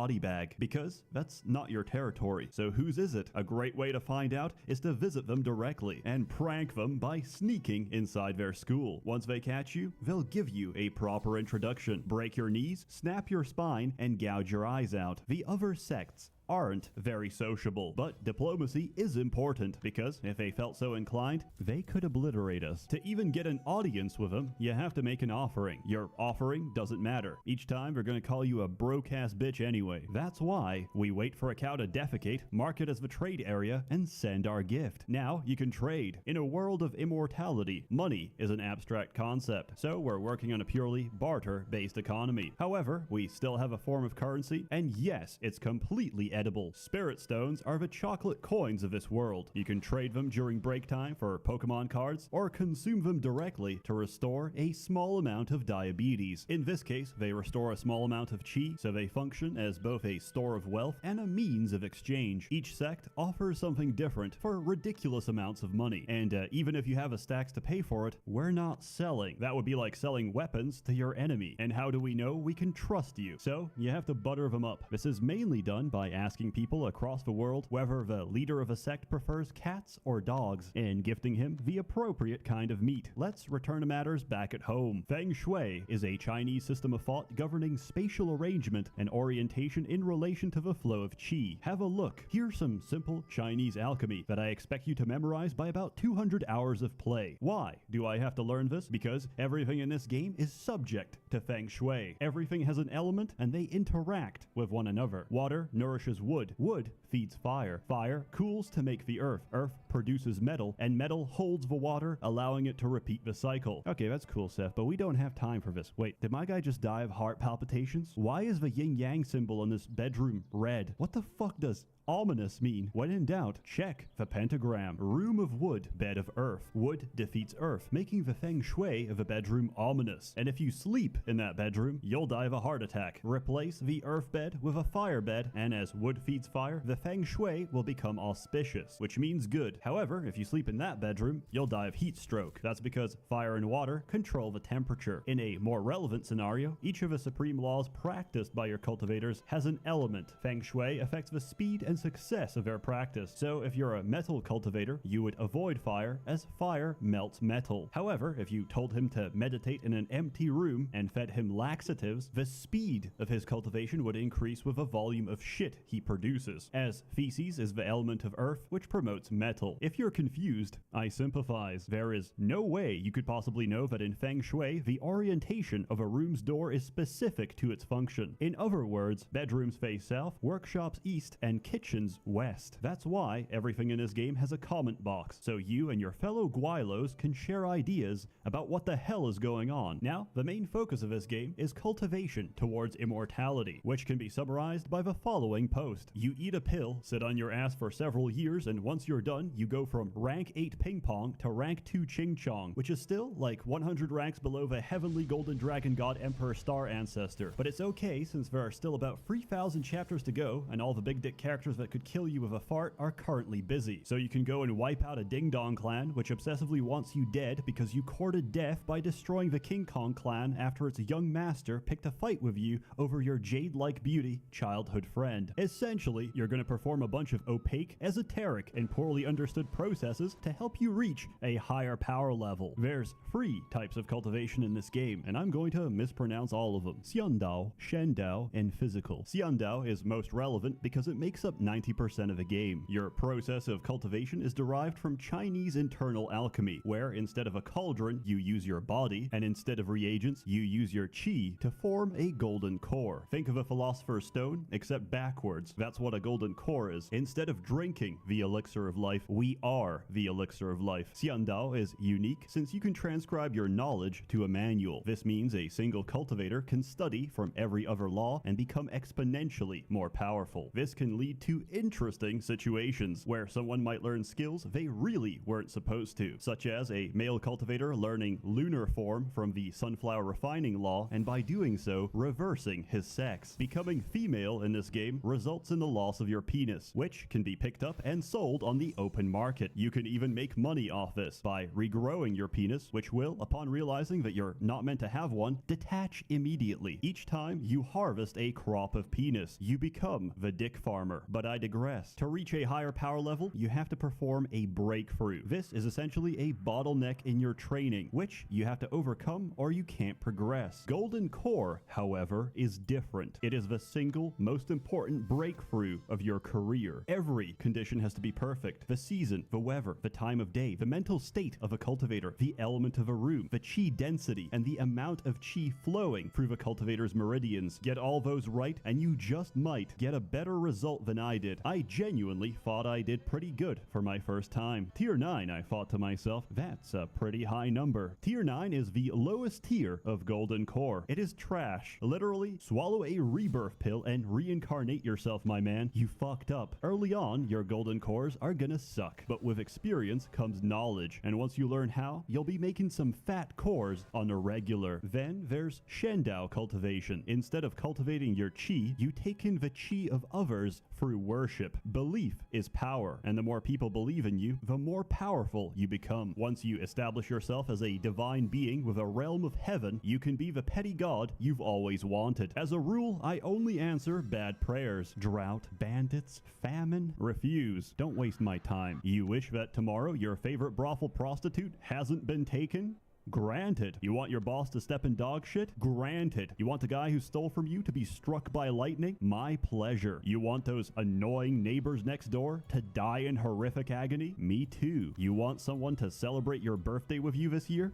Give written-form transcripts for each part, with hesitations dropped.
body bag, because that's not your territory. So whose is it? A great way to find out is to visit them directly and prank them by sneaking inside their school. Once they catch you, they'll give you a proper introduction, break your knees, snap your spine, and gouge your eyes out. The other sects aren't very sociable, but diplomacy is important, because if they felt so inclined, they could obliterate us. To even get an audience with them, you have to make an offering. Your offering doesn't matter. Each time they're gonna call you a broke-ass bitch anyway. That's why we wait for a cow to defecate, mark it as the trade area, and send our gift. Now you can trade. In a world of immortality, money is an abstract concept, so we're working on a purely barter-based economy. However, we still have a form of currency, and yes, it's completely edible. Spirit stones are the chocolate coins of this world. You can trade them during break time for Pokemon cards, or consume them directly to restore a small amount of diabetes. In this case, they restore a small amount of chi, so they function as both a store of wealth and a means of exchange. Each sect offers something different for ridiculous amounts of money, and even if you have a stacks to pay for it, we're not selling. That would be like selling weapons to your enemy. And how do we know we can trust you? So you have to butter them up. This is mainly done by asking people across the world whether the leader of a sect prefers cats or dogs, and gifting him the appropriate kind of meat. Let's return to matters back at home. Feng Shui is a Chinese system of thought governing spatial arrangement and orientation in relation to the flow of qi. Have a look. Here's some simple Chinese alchemy that I expect you to memorize by about 200 hours of play. Why do I have to learn this? Because everything in this game is subject to Feng Shui. Everything has an element and they interact with one another. Water nourishes wood. Wood feeds fire. Fire cools to make the earth. Earth produces metal, and metal holds the water, allowing it to repeat the cycle. Okay, that's cool, Seth, but we don't have time for this. Wait, did my guy just die of heart palpitations? Why is the yin-yang symbol on this bedroom red? What the fuck does ominous mean? When in doubt, check the pentagram. Room of wood, bed of earth. Wood defeats earth, making the feng shui of a bedroom ominous. And if you sleep in that bedroom, you'll die of a heart attack. Replace the earth bed with a fire bed, and as wood feeds fire, the feng shui will become auspicious, which means good. However, if you sleep in that bedroom, you'll die of heat stroke. That's because fire and water control the temperature. In a more relevant scenario, each of the supreme laws practiced by your cultivators has an element. Feng shui affects the speed and success of their practice. So if you're a metal cultivator, you would avoid fire, as fire melts metal. However, if you told him to meditate in an empty room and fed him laxatives, the speed of his cultivation would increase with the volume of shit he produces, as feces is the element of earth, which promotes metal. If you're confused, I sympathize. There is no way you could possibly know that in Feng Shui, the orientation of a room's door is specific to its function. In other words, bedrooms face south, workshops east, and kitchens west. That's why everything in this game has a comment box, so you and your fellow Guilos can share ideas about what the hell is going on. Now, the main focus of this game is cultivation towards immortality, which can be summarized by the following post. You eat a pill, sit on your ass for several years, and once you're done, you go from rank 8 ping pong to rank 2 ching chong, which is still like 100 ranks below the heavenly golden dragon god emperor star ancestor. But it's okay, since there are still about 3,000 chapters to go, and all the big dick characters that could kill you with a fart are currently busy. So you can go and wipe out a Ding Dong clan, which obsessively wants you dead because you courted death by destroying the King Kong clan after its young master picked a fight with you over your jade-like beauty childhood friend. Essentially, you're going to perform a bunch of opaque, esoteric, and poorly understood processes to help you reach a higher power level. There's 3 types of cultivation in this game, and I'm going to mispronounce all of them. Xiandao, Shendao, and Physical. Xiandao is most relevant because it makes up 90% of the game. Your process of cultivation is derived from Chinese internal alchemy, where instead of a cauldron, you use your body, and instead of reagents, you use your qi to form a golden core. Think of a philosopher's stone, except backwards. That's what a golden core is. Instead of drinking the elixir of life, we are the elixir of life. Xiandao is unique since you can transcribe your knowledge to a manual. This means a single cultivator can study from every other law and become exponentially more powerful. This can lead to into interesting situations where someone might learn skills they really weren't supposed to, such as a male cultivator learning lunar form from the sunflower refining law and by doing so reversing his sex. Becoming female in this game results in the loss of your penis, which can be picked up and sold on the open market. You can even make money off this by regrowing your penis, which will, upon realizing that you're not meant to have one, detach immediately. Each time you harvest a crop of penis, you become the dick farmer. But I digress. To reach a higher power level, you have to perform a breakthrough. This is essentially a bottleneck in your training, which you have to overcome or you can't progress. Golden Core, however, is different. It is the single most important breakthrough of your career. Every condition has to be perfect. The season, the weather, the time of day, the mental state of a cultivator, the element of a room, the chi density, and the amount of chi flowing through the cultivator's meridians. Get all those right, and you just might get a better result than I did. I genuinely thought I did pretty good for my first time. Tier 9, I thought to myself, that's a pretty high number. Tier 9 is the lowest tier of Golden Core. It is trash. Literally, swallow a rebirth pill and reincarnate yourself, my man. You fucked up. Early on, your Golden Cores are gonna suck, but with experience comes knowledge, and once you learn how, you'll be making some fat cores on a regular. Then there's Shendao cultivation. Instead of cultivating your chi, you take in the chi of others through worship. Belief is power, and the more people believe in you, the more powerful you become. Once you establish yourself as a divine being with a realm of heaven, you can be the petty god you've always wanted. As a rule, I only answer bad prayers. Drought, bandits, famine, refuse. Don't waste my time. You wish that tomorrow your favorite brothel prostitute hasn't been taken? Granted. You want your boss to step in dog shit? Granted. You want the guy who stole from you to be struck by lightning? My pleasure. You want those annoying neighbors next door to die in horrific agony? Me too. You want someone to celebrate your birthday with you this year?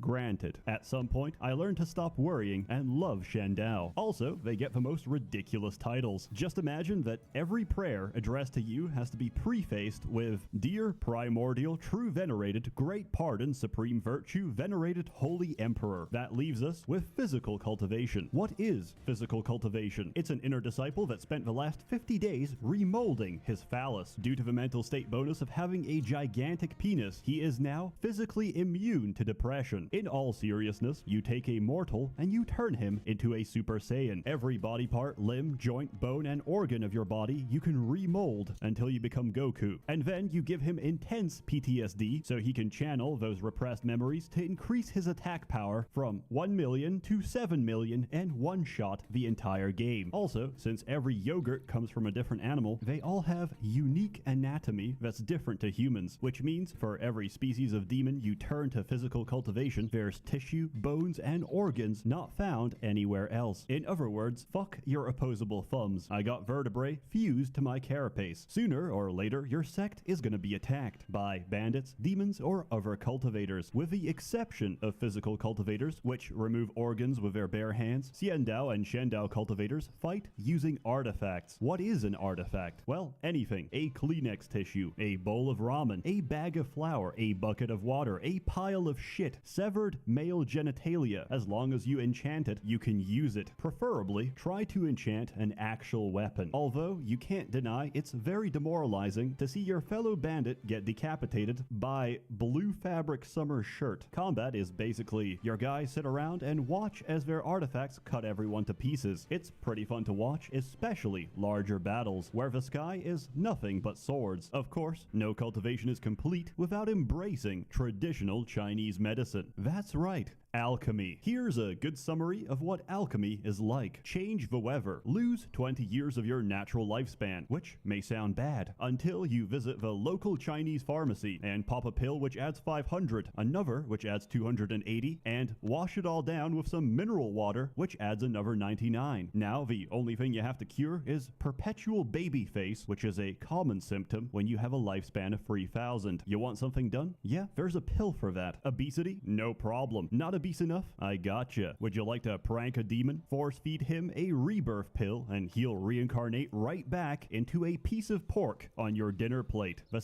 Granted. At some point, I learned to stop worrying and love Shandao. Also, they get the most ridiculous titles. Just imagine that every prayer addressed to you has to be prefaced with, Dear Primordial, True Venerated, Great Pardon, Supreme Virtue, Venerated Holy Emperor. That leaves us with physical cultivation. What is physical cultivation? It's an inner disciple that spent the last 50 days remolding his phallus. Due to the mental state bonus of having a gigantic penis, he is now physically immune to depression. In all seriousness, you take a mortal and you turn him into a Super Saiyan. Every body part, limb, joint, bone, and organ of your body you can remold until you become Goku. And then you give him intense PTSD so he can channel those repressed memories to increase his attack power from 1 million to 7 million and one-shot the entire game. Also, since every yogurt comes from a different animal, they all have unique anatomy that's different to humans, which means for every species of demon you turn to physical cultivation, there's tissue, bones, and organs not found anywhere else. In other words, fuck your opposable thumbs. I got vertebrae fused to my carapace. Sooner or later, your sect is gonna be attacked by bandits, demons, or other cultivators. With the exception of physical cultivators, which remove organs with their bare hands, Xiandao and Shendao cultivators fight using artifacts. What is an artifact? Well, anything. A Kleenex tissue, a bowl of ramen, a bag of flour, a bucket of water, a pile of shit, severed male genitalia. As long as you enchant it, you can use it. Preferably, try to enchant an actual weapon. Although, you can't deny it's very demoralizing to see your fellow bandit get decapitated by blue fabric summer shirt. Combat is basically your guys sit around and watch as their artifacts cut everyone to pieces. It's pretty fun to watch, especially larger battles, where the sky is nothing but swords. Of course, no cultivation is complete without embracing traditional Chinese medicine. That's right. Alchemy. Here's a good summary of what alchemy is like. Change the weather. Lose 20 years of your natural lifespan, which may sound bad, until you visit the local Chinese pharmacy and pop a pill which adds 500, another which adds 280, and wash it all down with some mineral water which adds another 99. Now the only thing you have to cure is perpetual baby face, which is a common symptom when you have a lifespan of 3,000. You want something done? Yeah, there's a pill for that. Obesity? No problem. Not obese enough? I gotcha. Would you like to prank a demon? Force feed him a rebirth pill and he'll reincarnate right back into a piece of pork on your dinner plate. The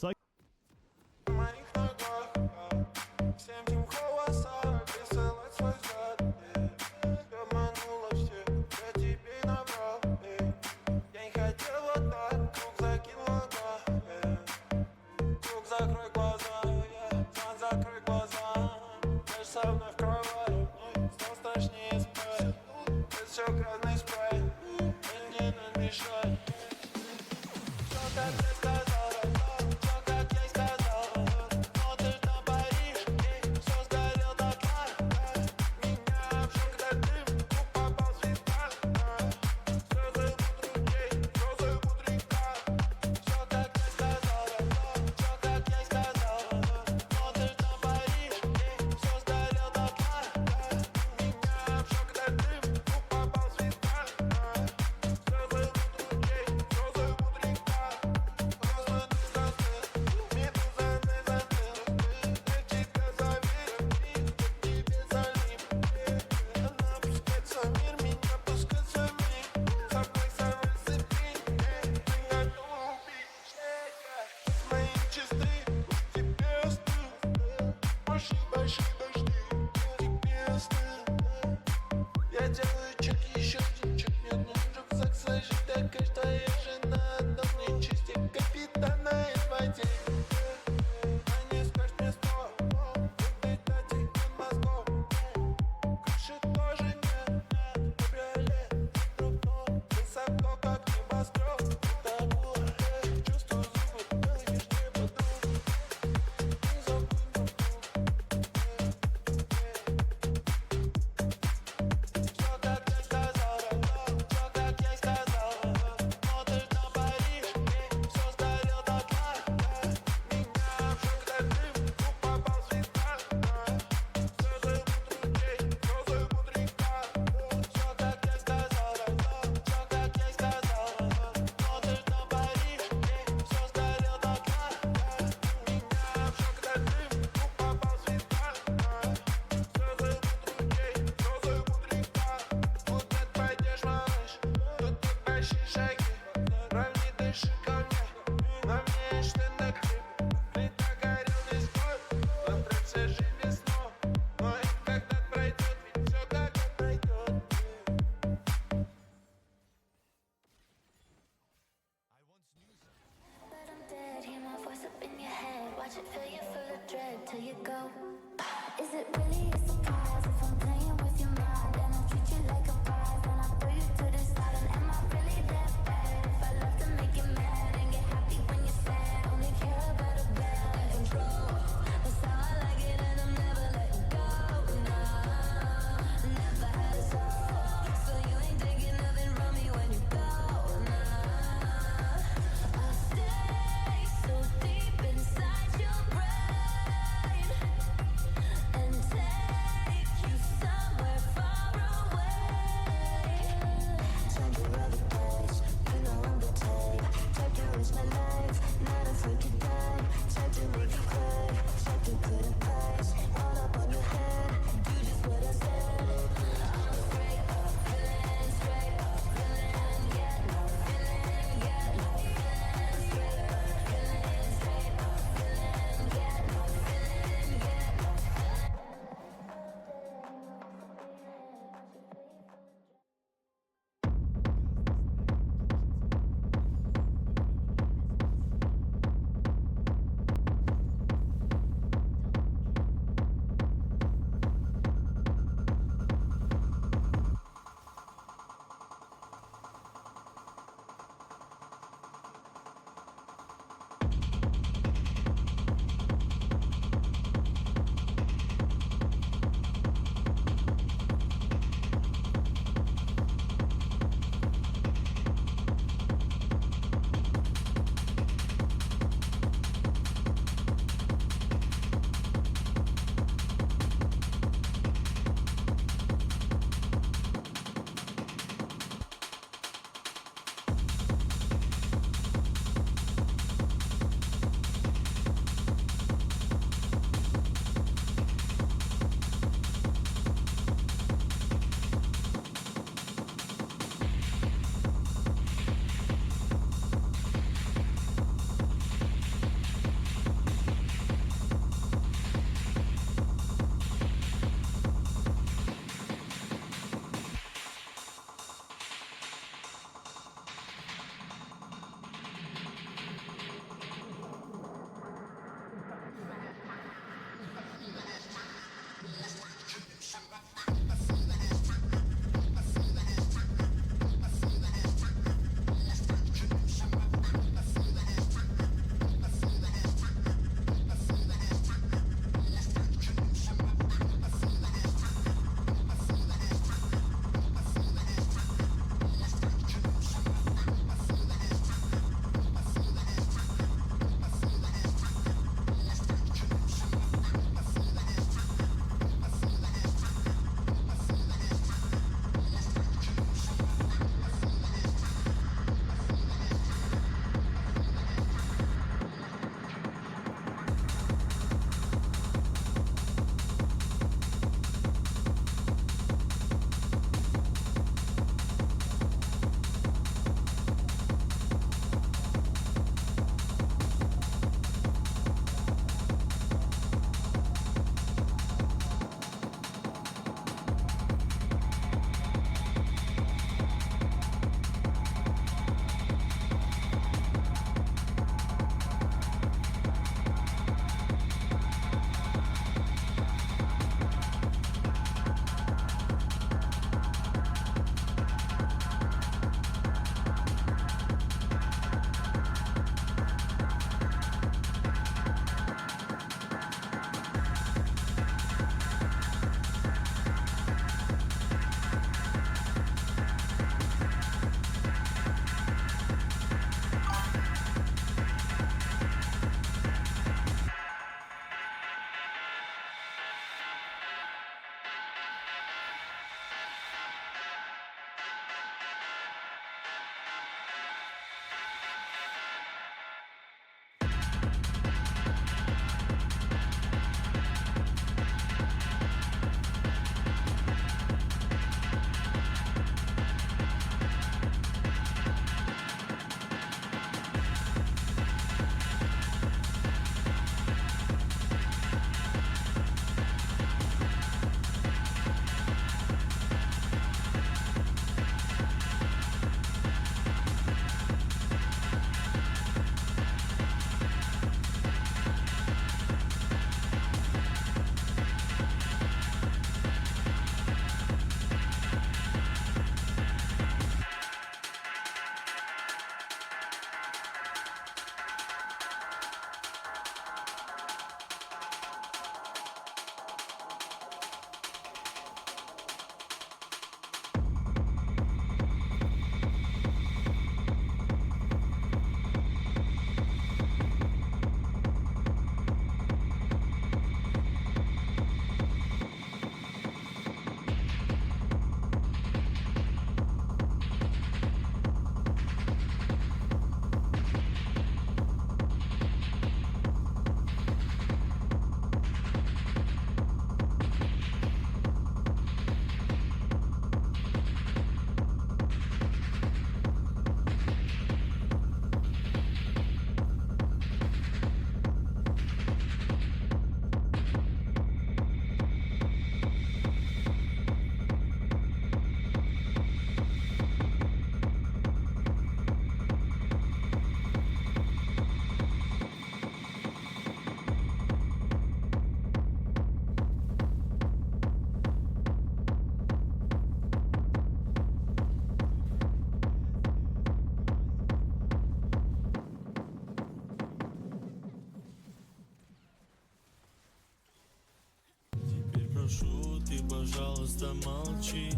пожалуйста, молчи.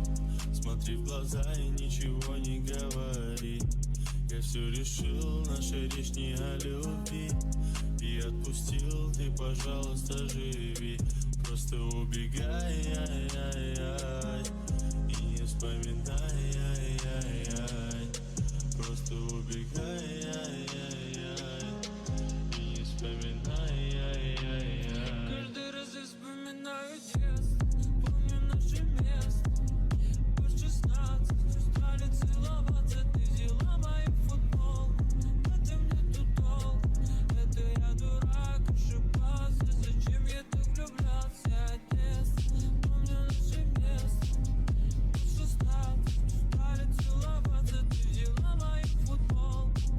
Смотри в глаза и ничего не говори. Я все решил, наша речь не о любви. И отпустил, ты, пожалуйста, живи. Просто убегай, и не вспоминай, просто убегай, и не вспоминай. Каждый раз я вспоминаю детство, помню наше место. Под 16 стали целоваться, ты взяла мою футболку. Это мне тут долго, это я дурак, ошибался. Зачем я так влюблялся? Детство, помню наше место. Под 16 стали целоваться, ты взяла мою футболку.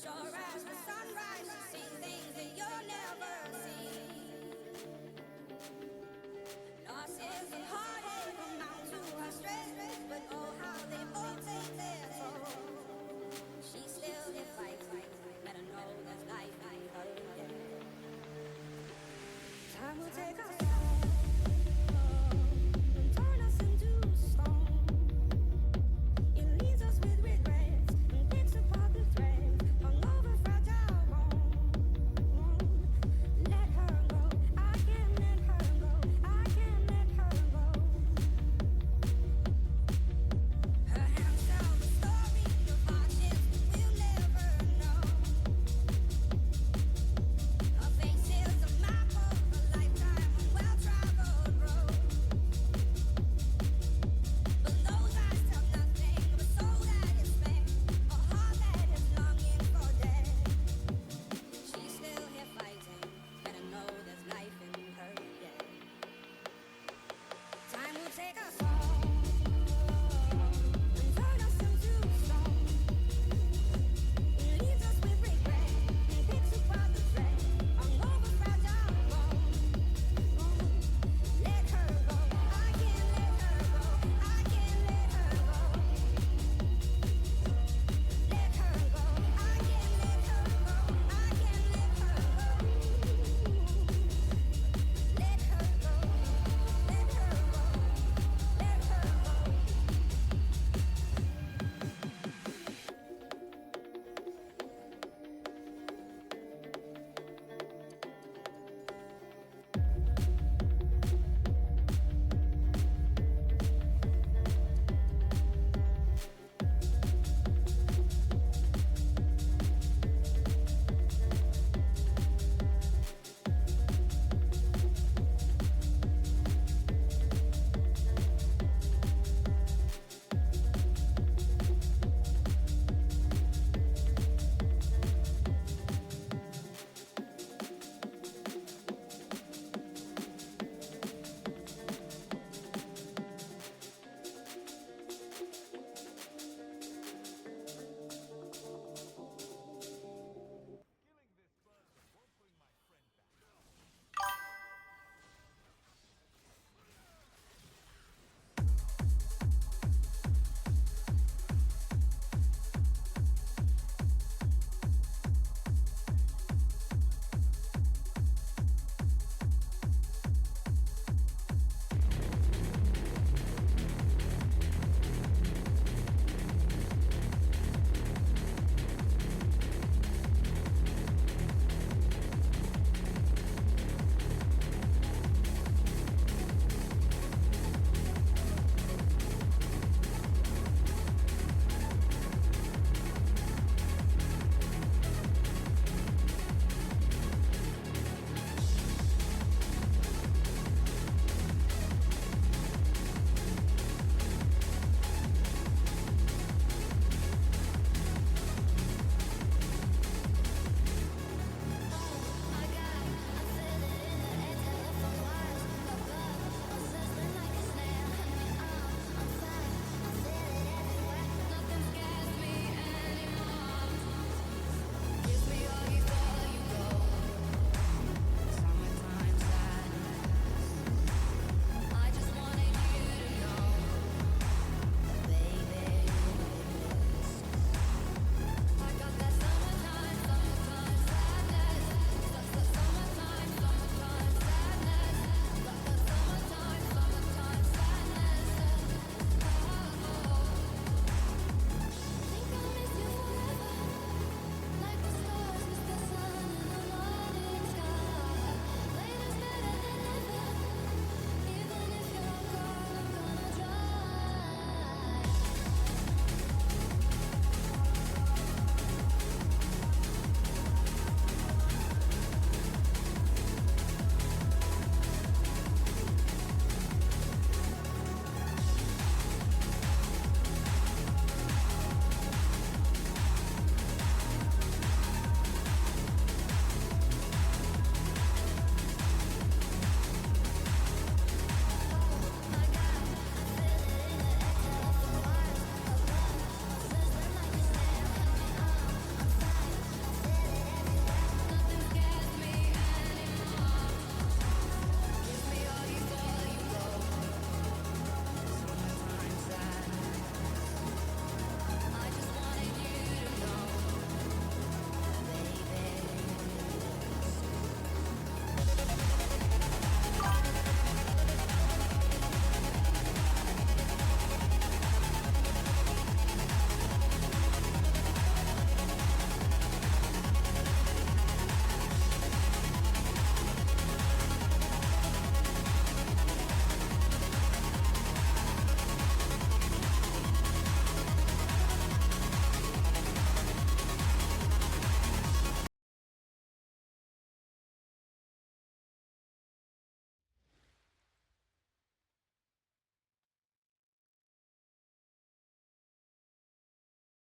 Sure as the sunrise, she sees things that you'll never see. Losses and heartache amount to her stress, but oh how they all take their toll. She still did fight, let her know there's life in her. Time will take us all and turn us into stone. It leaves us with regrets and picks apart the threads hung over fragile bone. Let her go, I can't let her go, I can't let her go. Her hands tell the story of hardships we'll never know. Her face is a map of a lifetime of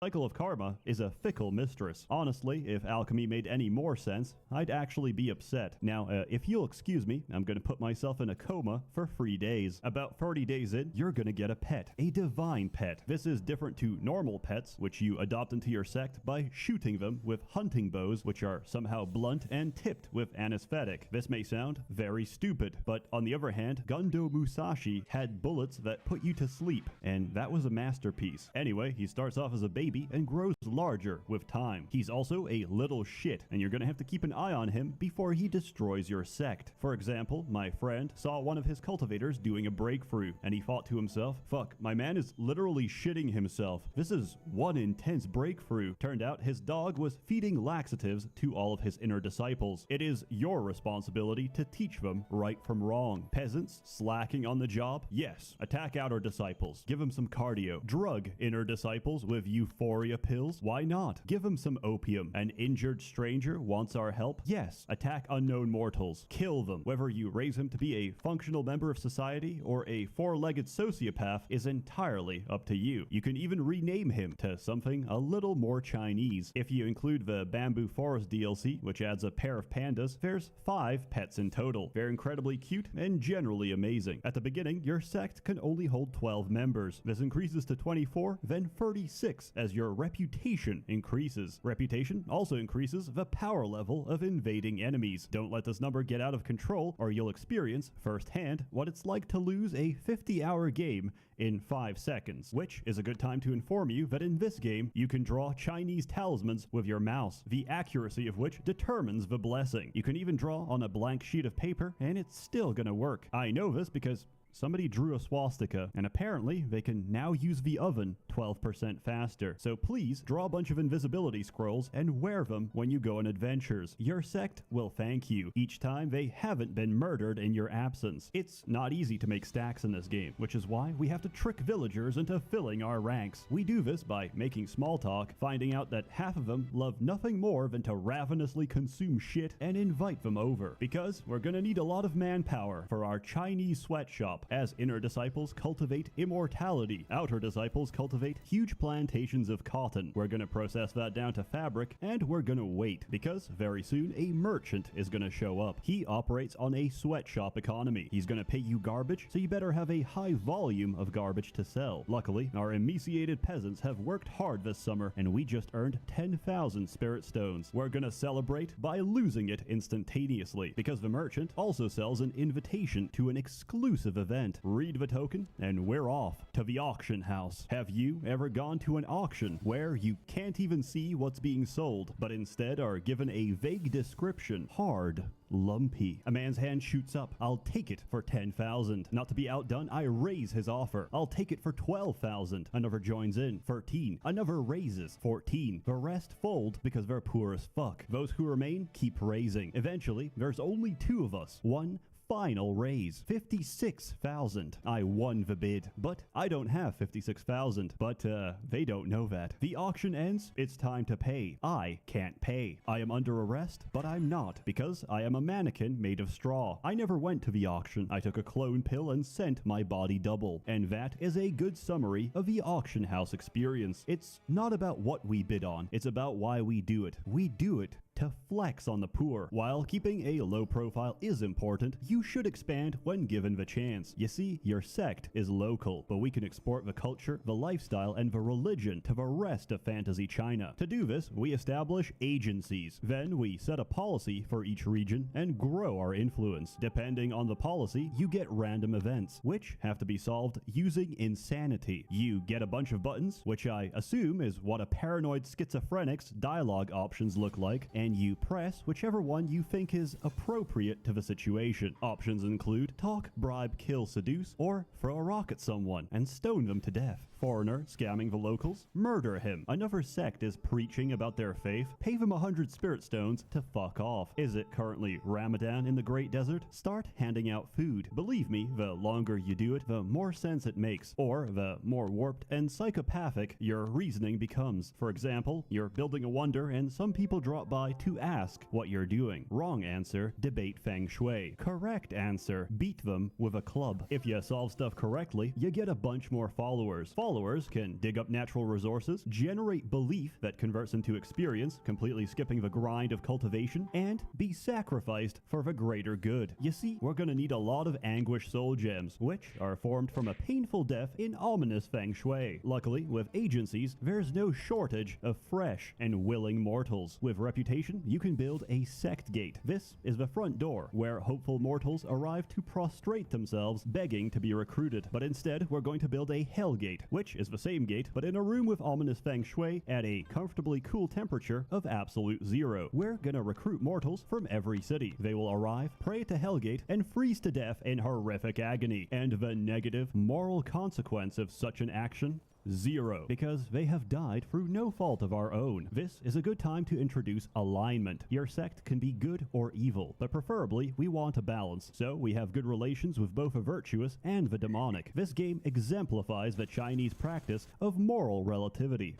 cycle of karma is a fickle mistress. Honestly, if alchemy made any more sense, I'd actually be upset. Now, if you'll excuse me, I'm gonna put myself in a coma for 3 days. About 30 days in, you're gonna get a pet. A divine pet. This is different to normal pets, which you adopt into your sect by shooting them with hunting bows, which are somehow blunt and tipped with anesthetic. This may sound very stupid, but on the other hand, Gundo Musashi had bullets that put you to sleep, and that was a masterpiece. Anyway, he starts off as a baby and grows larger with time. He's also a little shit, and you're gonna have to keep an eye on him before he destroys your sect. For example, my friend saw one of his cultivators doing a breakthrough, and he thought to himself, fuck, my man is literally shitting himself. This is one intense breakthrough. Turned out his dog was feeding laxatives to all of his inner disciples. It is your responsibility to teach them right from wrong. Peasants slacking on the job? Yes. Attack outer disciples. Give them some cardio. Drug inner disciples with euphoria pills? Why not? Give them some opium. An injured stranger wants our help? Yes. Attack unknown mortals. Kill them. Whether you raise him to be a functional member of society or a four-legged sociopath is entirely up to you. You can even rename him to something a little more Chinese. If you include the Bamboo Forest DLC, which adds a pair of pandas, there's 5 pets in total. They're incredibly cute and generally amazing. At the beginning, your sect can only hold 12 members. This increases to 24, then 36 as your reputation increases. Reputation also increases the power level of invading enemies. Don't let this number get out of control or you'll experience firsthand what it's like to lose a 50-hour game in 5 seconds, which is a good time to inform you that in this game, you can draw Chinese talismans with your mouse, the accuracy of which determines the blessing. You can even draw on a blank sheet of paper, and it's still gonna work. I know this because somebody drew a swastika, and apparently they can now use the oven 12% faster. So please draw a bunch of invisibility scrolls and wear them when you go on adventures. Your sect will thank you each time they haven't been murdered in your absence. It's not easy to make stacks in this game, which is why we have to trick villagers into filling our ranks. We do this by making small talk, finding out that half of them love nothing more than to ravenously consume shit and invite them over. Because we're gonna need a lot of manpower for our Chinese sweatshop. As inner disciples cultivate immortality, outer disciples cultivate huge plantations of cotton. We're gonna process that down to fabric, and we're gonna wait, because very soon a merchant is gonna show up. He operates on a sweatshop economy. He's gonna pay you garbage, so you better have a high volume of garbage to sell. Luckily, our emaciated peasants have worked hard this summer, and we just earned 10,000 spirit stones. We're gonna celebrate by losing it instantaneously, because the merchant also sells an invitation to an exclusive event. Read the token, and we're off to the auction house. Have you ever gone to an auction where you can't even see what's being sold, but instead are given a vague description? Hard. Lumpy. A man's hand shoots up. I'll take it for 10,000. Not to be outdone, I raise his offer. I'll take it for 12,000. Another joins in. 13. Another raises. 14. The rest fold because they're poor as fuck. Those who remain keep raising. Eventually, there's only 2 of us. One final raise. 56,000. I won the bid, but I don't have 56,000. But they don't know that. The auction ends. It's time to pay. I can't pay. I am under arrest, but I'm not, because I am a mannequin made of straw. I never went to the auction. I took a clone pill and sent my body double. And that is a good summary of the auction house experience. It's not about what we bid on. It's about why we do it. We do it to flex on the poor. While keeping a low profile is important, you should expand when given the chance. You see, your sect is local, but we can export the culture, the lifestyle, and the religion to the rest of fantasy China. To do this, we establish agencies. Then we set a policy for each region and grow our influence. Depending on the policy, you get random events, which have to be solved using insanity. You get a bunch of buttons, which I assume is what a paranoid schizophrenic's dialogue options look like, and you press whichever one you think is appropriate to the situation. Options include talk, bribe, kill, seduce, or throw a rock at someone and stone them to death. Foreigner scamming the locals? Murder him. Another sect is preaching about their faith? Pay them 100 spirit stones to fuck off. Is it currently Ramadan in the Great Desert? Start handing out food. Believe me, the longer you do it, the more sense it makes, or the more warped and psychopathic your reasoning becomes. For example, you're building a wonder and some people drop by by to ask what you're doing. Wrong answer, debate feng shui. Correct answer, beat them with a club. If you solve stuff correctly, you get a bunch more followers. Followers can dig up natural resources, generate belief that converts into experience, completely skipping the grind of cultivation, and be sacrificed for the greater good. You see, we're gonna need a lot of anguish soul gems, which are formed from a painful death in ominous feng shui. Luckily, with agencies, there's no shortage of fresh and willing mortals. With reputation, you can build a sect gate. This is the front door, where hopeful mortals arrive to prostrate themselves, begging to be recruited. But instead, we're going to build a hell gate, which is the same gate, but in a room with ominous feng shui at a comfortably cool temperature of absolute zero. We're gonna recruit mortals from every city. They will arrive, pray to Hellgate, and freeze to death in horrific agony. And the negative moral consequence of such an action? Zero, because they have died through no fault of our own. This is a good time to introduce alignment. Your sect can be good or evil, but preferably we want a balance, so we have good relations with both the virtuous and the demonic. This game exemplifies the Chinese practice of moral relativity.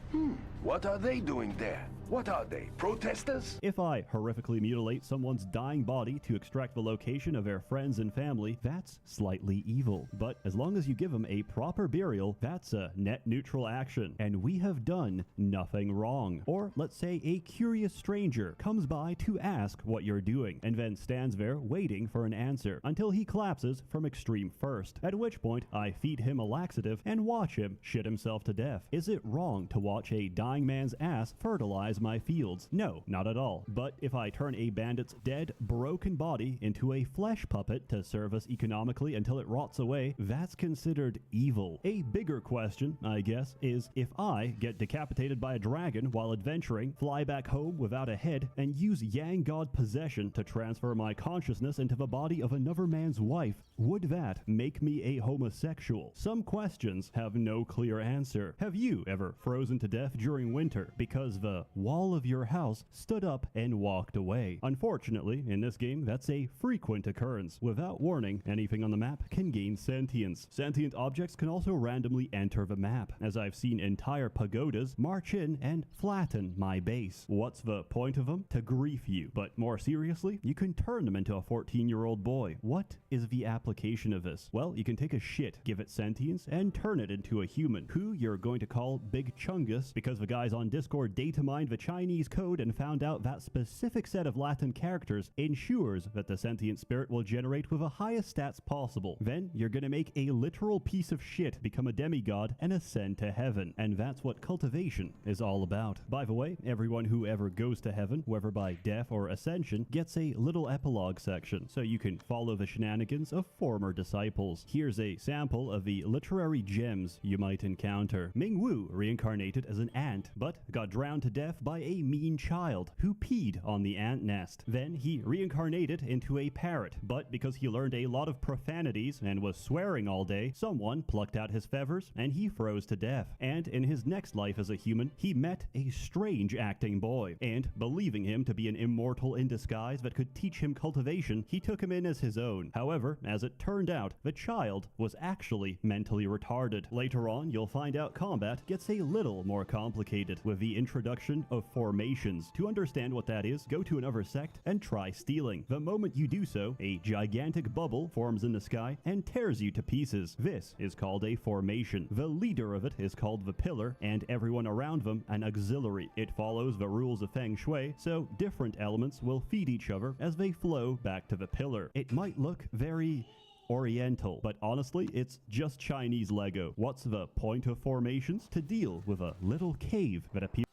What are they doing there? What are they, protesters? If I horrifically mutilate someone's dying body to extract the location of their friends and family, that's slightly evil. But as long as you give them a proper burial, that's a net neutral action, and we have done nothing wrong. Or let's say a curious stranger comes by to ask what you're doing, and then stands there waiting for an answer until he collapses from extreme thirst, at which point I feed him a laxative and watch him shit himself to death. Is it wrong to watch a dying man's ass fertilize my fields? No, not at all. But if I turn a bandit's dead, broken body into a flesh puppet to serve us economically until it rots away, that's considered evil. A bigger question, I guess, is if I get decapitated by a dragon while adventuring, fly back home without a head, and use Yang God possession to transfer my consciousness into the body of another man's wife, would that make me a homosexual? Some questions have no clear answer. Have you ever frozen to death during winter because the wall of your house stood up and walked away? Unfortunately, in this game, that's a frequent occurrence. Without warning, anything on the map can gain sentience. Sentient objects can also randomly enter the map, as I've seen entire pagodas march in and flatten my base. What's the point of them? To grief you. But more seriously, you can turn them into a 14-year-old boy. What is the application of this? Well, you can take a shit, give it sentience, and turn it into a human, who you're going to call Big Chungus, because the guys on Discord data mined the Chinese code and found out that specific set of Latin characters ensures that the sentient spirit will generate with the highest stats possible. Then you're gonna make a literal piece of shit become a demigod and ascend to heaven. And that's what cultivation is all about. By the way, everyone who ever goes to heaven, whether by death or ascension, gets a little epilogue section, so you can follow the shenanigans of former disciples. Here's a sample of the literary gems you might encounter. Ming Wu reincarnated as an ant, but got drowned to death by a mean child who peed on the ant nest. Then he reincarnated into a parrot, but because he learned a lot of profanities and was swearing all day, someone plucked out his feathers and he froze to death. And in his next life as a human, he met a strange acting boy, and believing him to be an immortal in disguise that could teach him cultivation, he took him in as his own. However, as it turned out, the child was actually mentally retarded. Later on, you'll find out combat gets a little more complicated with the introduction of formations. To understand what that is, go to another sect and try stealing. The moment you do so, a gigantic bubble forms in the sky and tears you to pieces. This is called a formation. The leader of it is called the pillar, and everyone around them an auxiliary. It follows the rules of feng shui, so different elements will feed each other as they flow back to the pillar. It might look very Oriental, but honestly, it's just Chinese Lego. What's the point of formations? To deal with a little cave that appears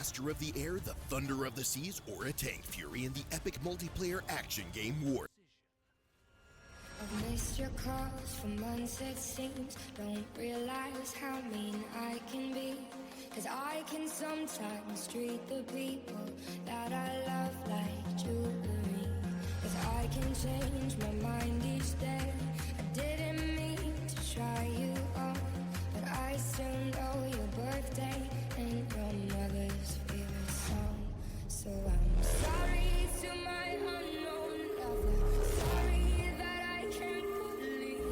blaster of the air, the thunder of the seas, or a tank fury in the epic multiplayer action game War. I've missed your calls for months it seems. Don't realize how mean I can be. Cause I can sometimes treat the people that I love like jewelry. Cause I can change my mind each day. I didn't mean to try you on, but I still know your birthday and your mother's favorite song. So I'm sorry to my unknown lover. Sorry that I can't believe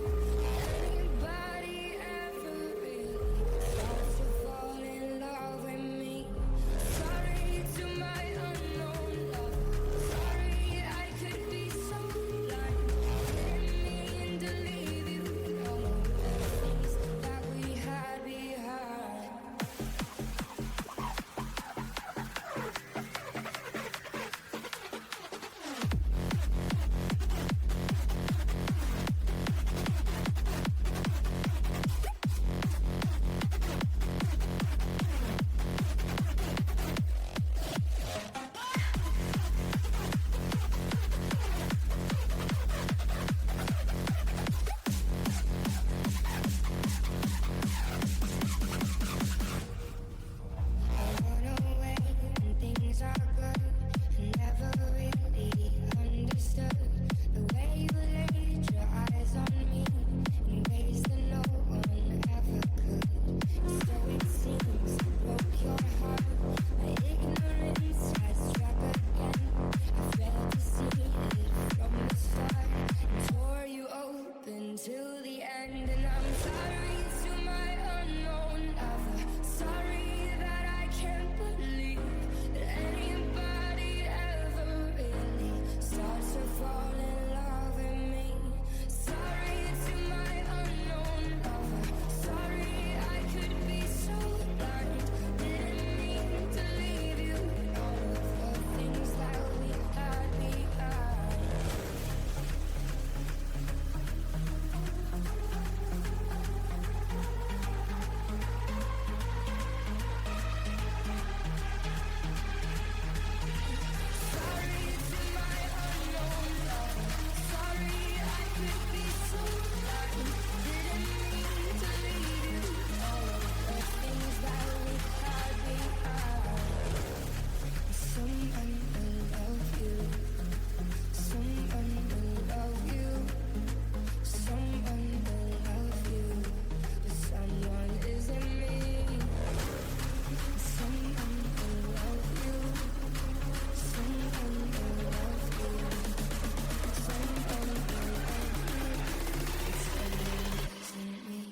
anybody ever really starts to fall in love with me. Sorry to my unknown lover. Sorry I could be so blind. Didn't mean to leave you. All of the things that we had behind. I run away when things are good. I never really understood the way you laid your eyes on me in ways that no one ever could. So it seems I broke your heart. My ignorance has struck again. I failed to see it from the start and tore you open till the end. And I'm sorry to my unknown lover. Sorry that I can't believe that anybody ever really starts to fall in love with me. Sorry to my unknown lover. Sorry I could be so blind. Didn't mean to leave you. All of the things that we had behind. Sorry to my unknown lover. Sorry I could be so blind. Didn't mean to leave you. All of the things that we had behind. Someone will love you. Someone will love you. Someone will love you. But someone isn't me. Someone will love you. Someone will love you. Someone will love you. But someone isn't me.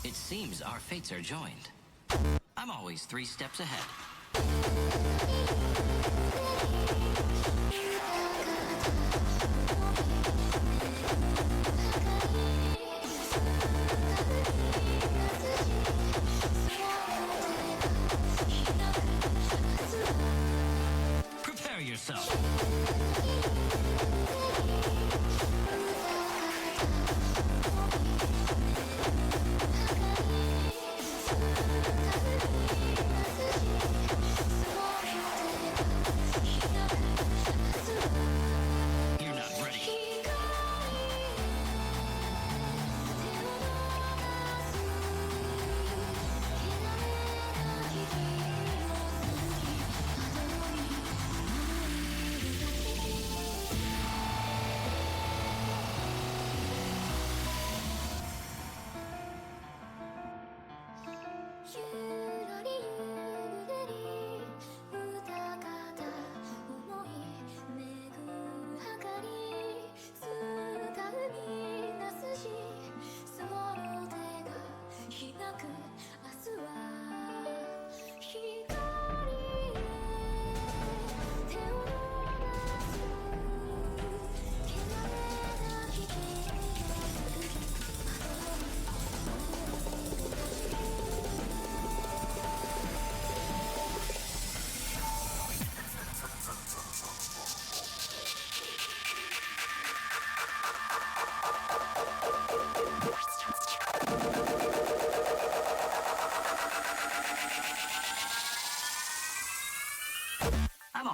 It seems our fates are joined. I'm always 3 steps ahead. Prepare yourself.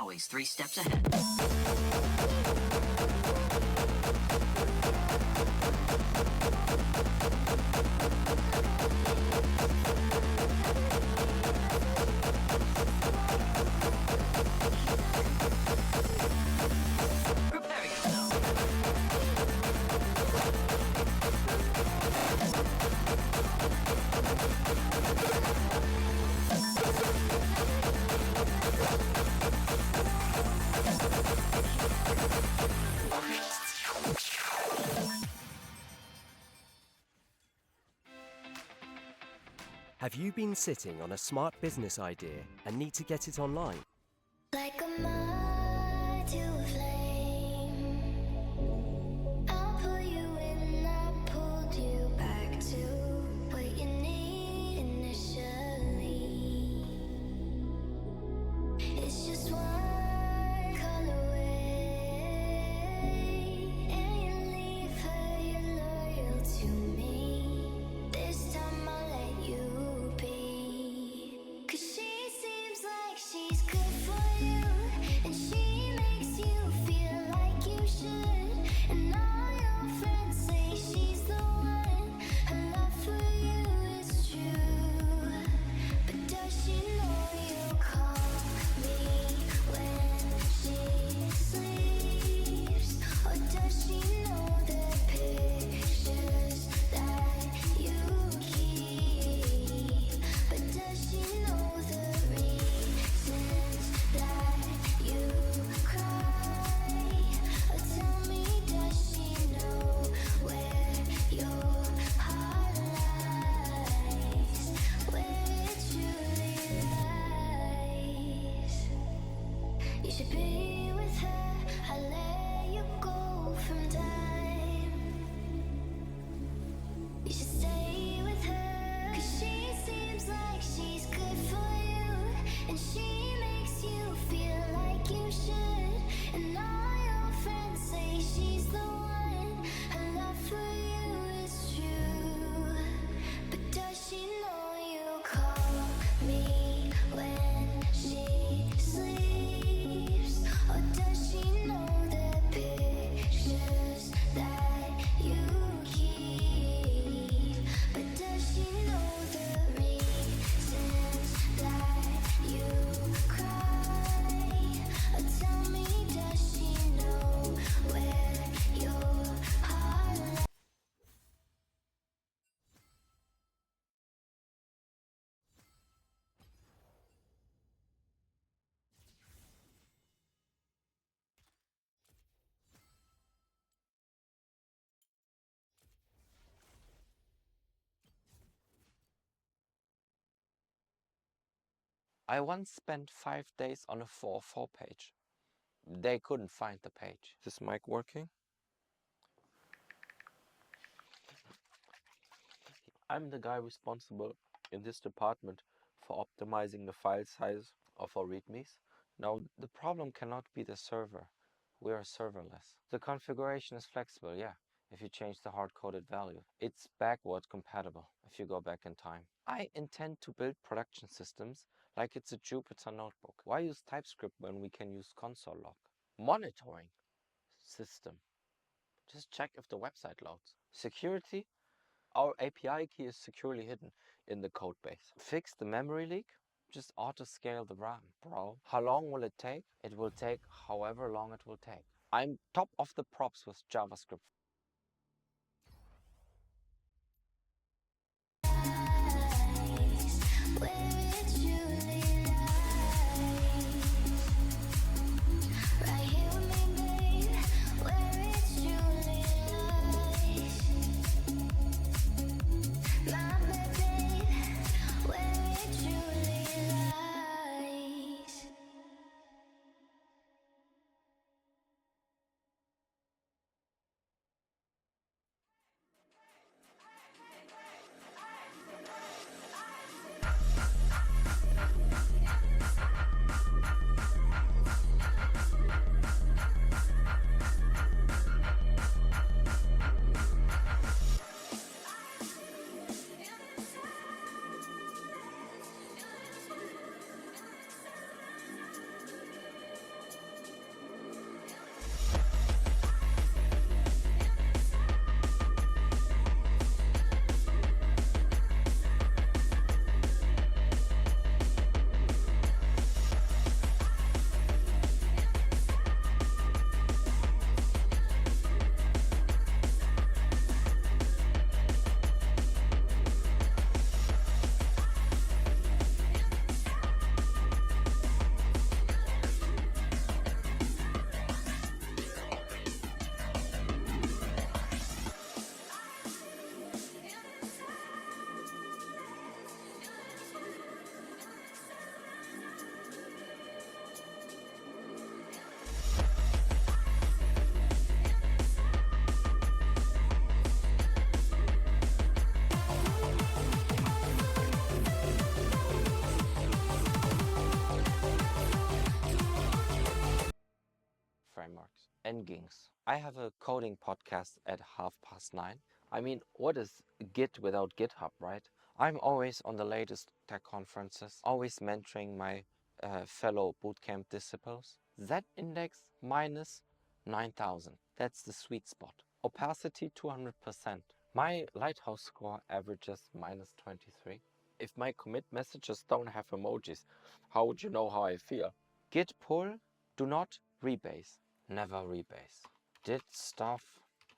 always 3 steps ahead. Prepare yourself. Have you been sitting on a smart business idea and need to get it online? Like a moth to a flame, I'll pull you in, I'll pull you back to what you need initially. It's just one call away, and you leave her, you're loyal to me. This time I'll let you be, 'cause she seems like she's good for you, and she makes you feel like you should. And all your friends say she's the one. Her love for you is true, but does she know you'll call me when she sleeps? Or does she know the pictures that you keep? But does she know the reasons that you cry? Or tell me, does she know where your heart lies, where it truly lies? You should be with her, I'll let you go from time. You should stay with her, 'cause she seems like she's good for you, and she makes you feel like you should. And all your friends say she's the one. Her love for you is true, but does she know you call me when she sleeps? Or does she know the pictures that you keep? But does she know the reasons that you cry? Or tell me, does she know where your heart lies? I once spent 5 days on a 404 page. They couldn't find the page. Is this mic working? I'm the guy responsible in this department for optimizing the file size of our readmes. Now, the problem cannot be the server. We are serverless. The configuration is flexible, yeah, if you change the hard-coded value. It's backward compatible if you go back in time. I intend to build production systems like it's a Jupyter notebook. Why use TypeScript when we can use console log? Monitoring system. Just check if the website loads. Security. Our API key is securely hidden in the code base. Fix the memory leak. Just auto-scale the RAM, bro. How long will it take? It will take however long it will take. I'm top of the props with JavaScript. Where it truly lies. Right here with me, babe, where it truly lies. My baby, where it truly lies. frameworks. Engings. I have a coding podcast at 9:30. I mean, what is Git without GitHub, right? I'm always on the latest tech conferences, always mentoring my fellow bootcamp disciples. Z-index minus 9,000. That's the sweet spot. Opacity 200%. My lighthouse score averages minus 23. If my commit messages don't have emojis, how would you know how I feel? Git pull, do not rebase. Never rebase. Did stuff,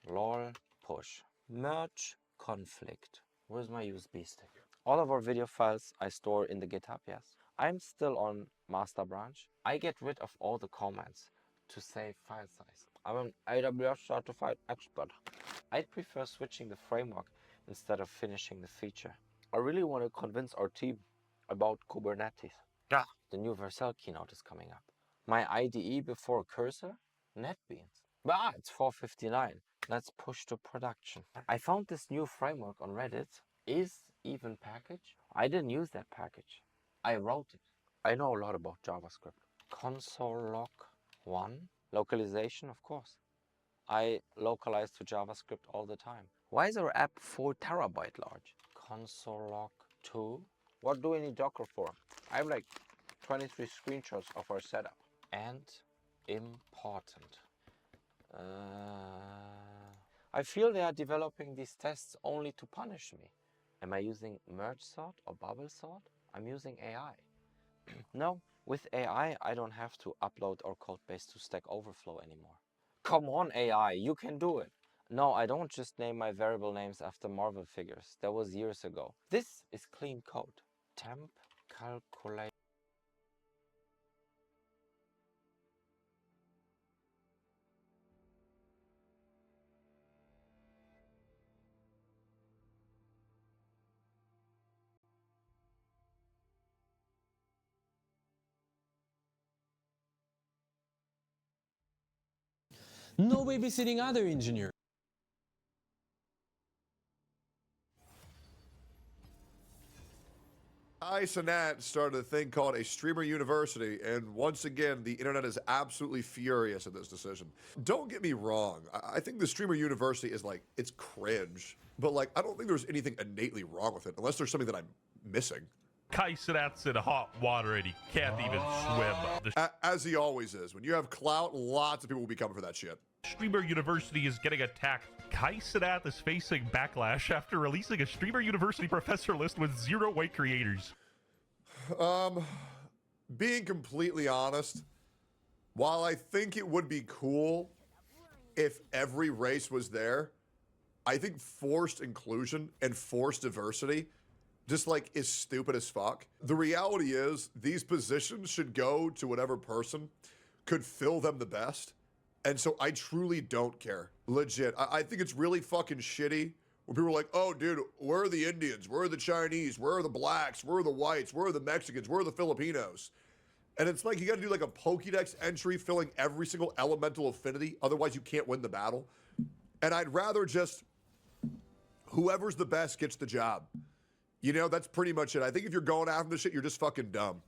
lol, push. Merge conflict. Where's my USB stick? All of our video files I store in the GitHub, yes. I'm still on master branch. I get rid of all the comments to save file size. I'm an AWS certified expert. I'd prefer switching the framework instead of finishing the feature. I really want to convince our team about Kubernetes. The new Vercel keynote is coming up. My IDE before Cursor? NetBeans. It's 4:59. Let's push to production. I found this new framework on Reddit. Is even package? I didn't use that package. I wrote it. I know a lot about JavaScript. Console log 1. Localization, of course. I localize to JavaScript all the time. Why is our app 4 terabyte large? Console log 2. What do we need Docker for? I have like 23 screenshots of our setup. And important. I feel they are developing these tests only to punish me. Am I using merge sort or bubble sort? I'm using AI. No, with AI, I don't have to upload our code base to Stack Overflow anymore. Come on, AI, you can do it. No, I don't just name my variable names after Marvel figures. That was years ago. This is clean code. Temp calculate. No babysitting other engineer. Isonet started a thing called a streamer university, and once again, the internet is absolutely furious at this decision. Don't get me wrong, I think the streamer university is like, it's cringe, but like, I don't think there's anything innately wrong with it, unless there's something that I'm missing. Kaiserats in hot water and he can't even swim. As he always is. When you have clout, lots of people will be coming for that shit. Streamer University is getting attacked. Kaiserat is facing backlash after releasing a Streamer University professor list with 0 white creators. Being completely honest, while I think it would be cool if every race was there, I think forced inclusion and forced diversity just like is stupid as fuck. The reality is these positions should go to whatever person could fill them the best. And so I truly don't care. Legit. I think it's really fucking shitty when people are like, oh dude, where are the Indians? Where are the Chinese? Where are the blacks? Where are the whites? Where are the Mexicans? Where are the Filipinos? And it's like you gotta do like a Pokédex entry filling every single elemental affinity. Otherwise you can't win the battle. And I'd rather just, whoever's the best gets the job. You know, that's pretty much it. I think if you're going after this shit, you're just fucking dumb.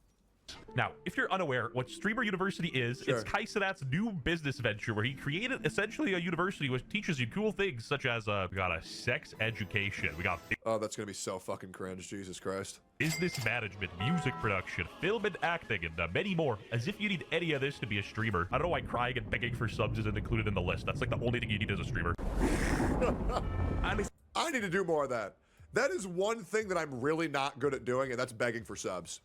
Now, if you're unaware, what Streamer University is, it's Kaiserat's new business venture where he created essentially a university which teaches you cool things such as, we got a sex education, we got... Oh, that's gonna be so fucking cringe, Jesus Christ. Business management, music production, film and acting, and many more. As if you need any of this to be a streamer. I don't know why crying and begging for subs isn't included in the list. That's like the only thing you need as a streamer. I need to do more of that. That is one thing that I'm really not good at doing, and that's begging for subs.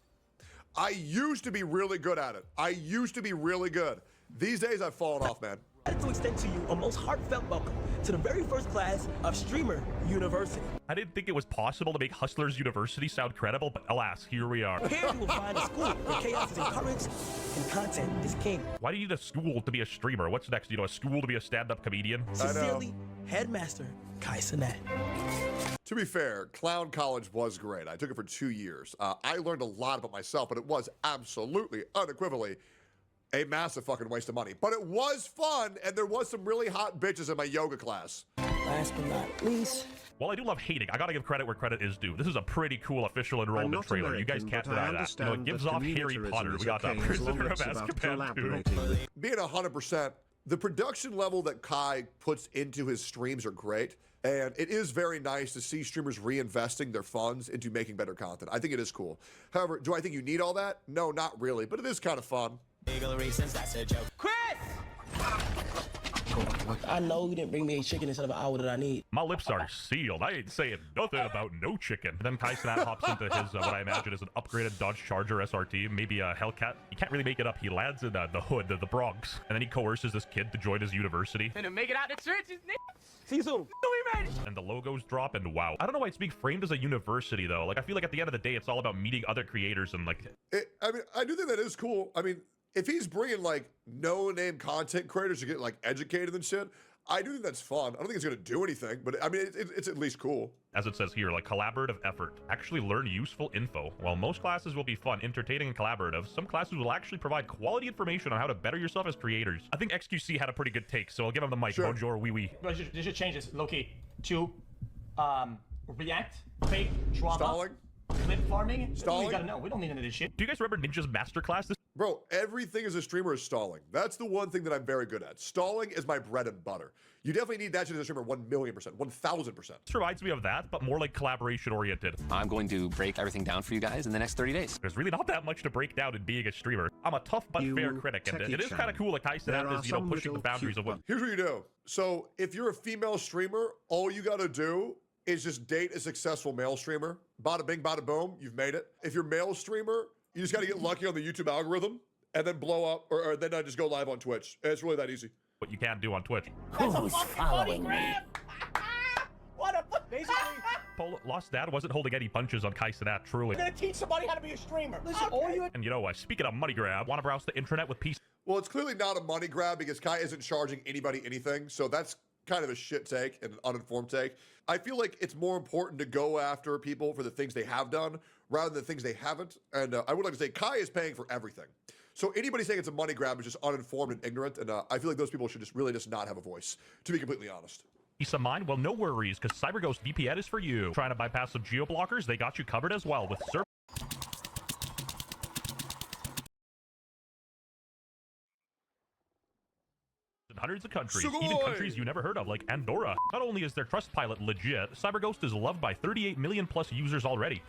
I used to be really good at it. I used to be really good. These days, I've fallen off, man. I'd like to extend to you a most heartfelt welcome to the very first class of Streamer University. I didn't think it was possible to make Hustlers University sound credible, but alas, here we are. Here you will find a school where chaos is encouraged and content is king. Why do you need a school to be a streamer? What's next? You know, a school to be a stand-up comedian? Sincerely, Headmaster Kaiserat. To be fair, Clown College was great. I took it for 2 years. I learned a lot about myself, but it was absolutely, unequivocally, a massive fucking waste of money. But it was fun, and there was some really hot bitches in my yoga class. Last but not least... While I do love hating, I gotta give credit where credit is due. This is a pretty cool official enrollment trailer. You guys can't deny that. You know, it gives off Harry Potter. We got the Prisoner of Azkaban too. Being 100% The production level that Kai puts into his streams are great, and it is very nice to see streamers reinvesting their funds into making better content. I think it is cool. However, do I think you need all that? No, not really, but it is kind of fun. Legal reasons, that's a joke. Chris! I know you didn't bring me a chicken instead of an hour that I need. My lips are sealed. I ain't saying nothing about no chicken. Then Kai Cenat hops into his, what I imagine is an upgraded Dodge Charger SRT, maybe a Hellcat. You can't really make it up. He lands in the hood, the Bronx, and then he coerces this kid to join his university. Gonna make it out the church, see you soon. And the logos drop, and wow. I don't know why it's being framed as a university, though. Like, I feel like at the end of the day, it's all about meeting other creators and, like... I mean, I do think that is cool. I mean, if he's bringing, like, no-name content creators to get, like, educated and shit, I do think that's fun. I don't think it's going to do anything, but, I mean, it's at least cool. As it says here, like, collaborative effort. Actually learn useful info. While most classes will be fun, entertaining, and collaborative, some classes will actually provide quality information on how to better yourself as creators. I think XQC had a pretty good take, so I'll give him the mic. Sure. Bonjour, oui, oui. They should change this, low-key, to react, fake, drama, stalling, clip farming. Stalling. We gotta know. We don't need none of this shit. Do you guys remember Ninja's masterclass? Bro, everything as a streamer is stalling. That's the one thing that I'm very good at. Stalling is my bread and butter. You definitely need that shit as a streamer 1,000,000%, 1,000%. This reminds me of that, but more like collaboration oriented. I'm going to break everything down for you guys in the next 30 days. There's really not that much to break down in being a streamer. I'm a tough but fair critic, and it is kind of cool, like Kai Cenat is, you know, pushing the boundaries of what... Here's what you do. So if you're a female streamer, all you gotta do is just date a successful male streamer. Bada bing, bada boom, you've made it. If you're a male streamer, you just gotta get lucky on the YouTube algorithm and then blow up, or then just go live on Twitch. It's really that easy. What you can do on Twitch. Who's following me? What a basically. Paul Lost Dad wasn't holding any punches on Kai Cenat, truly. You're gonna teach somebody how to be a streamer. Listen, all you... And you know, speaking of money grab, want to browse the intranet with peace? Well, it's clearly not a money grab because Kai isn't charging anybody anything, so that's kind of a shit take and an uninformed take. I feel like it's more important to go after people for the things they have done rather than the things they haven't. And I would like to say Kai is paying for everything. So anybody saying it's a money grab is just uninformed and ignorant, and I feel like those people should just really not have a voice, to be completely honest. Peace of mind? Well, no worries, because CyberGhost VPN is for you. Trying to bypass some geo-blockers? They got you covered as well with in hundreds of countries, even countries you never heard of, like Andorra. Not only is their Trustpilot legit, CyberGhost is loved by 38 million plus users already.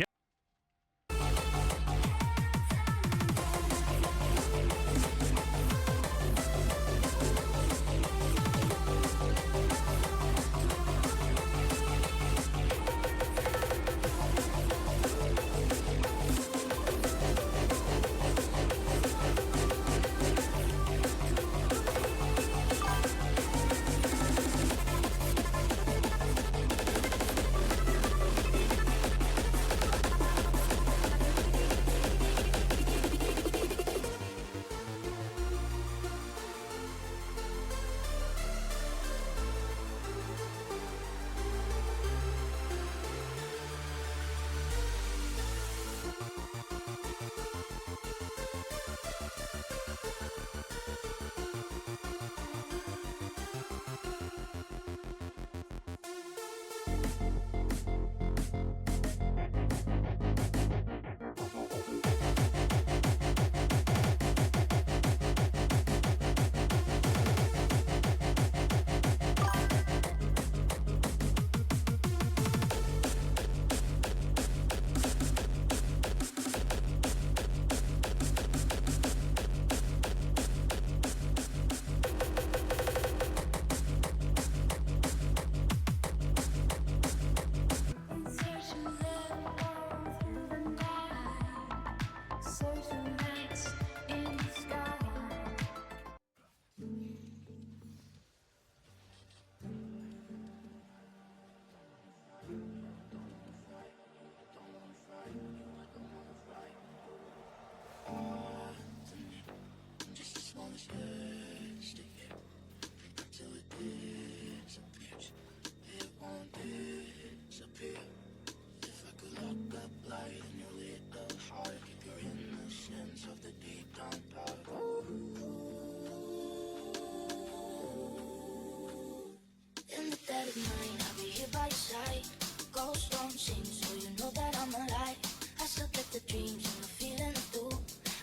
I'll be here by your side. Ghost don't sing, so you know that I'm alive. I still get the dreams and the feeling I do.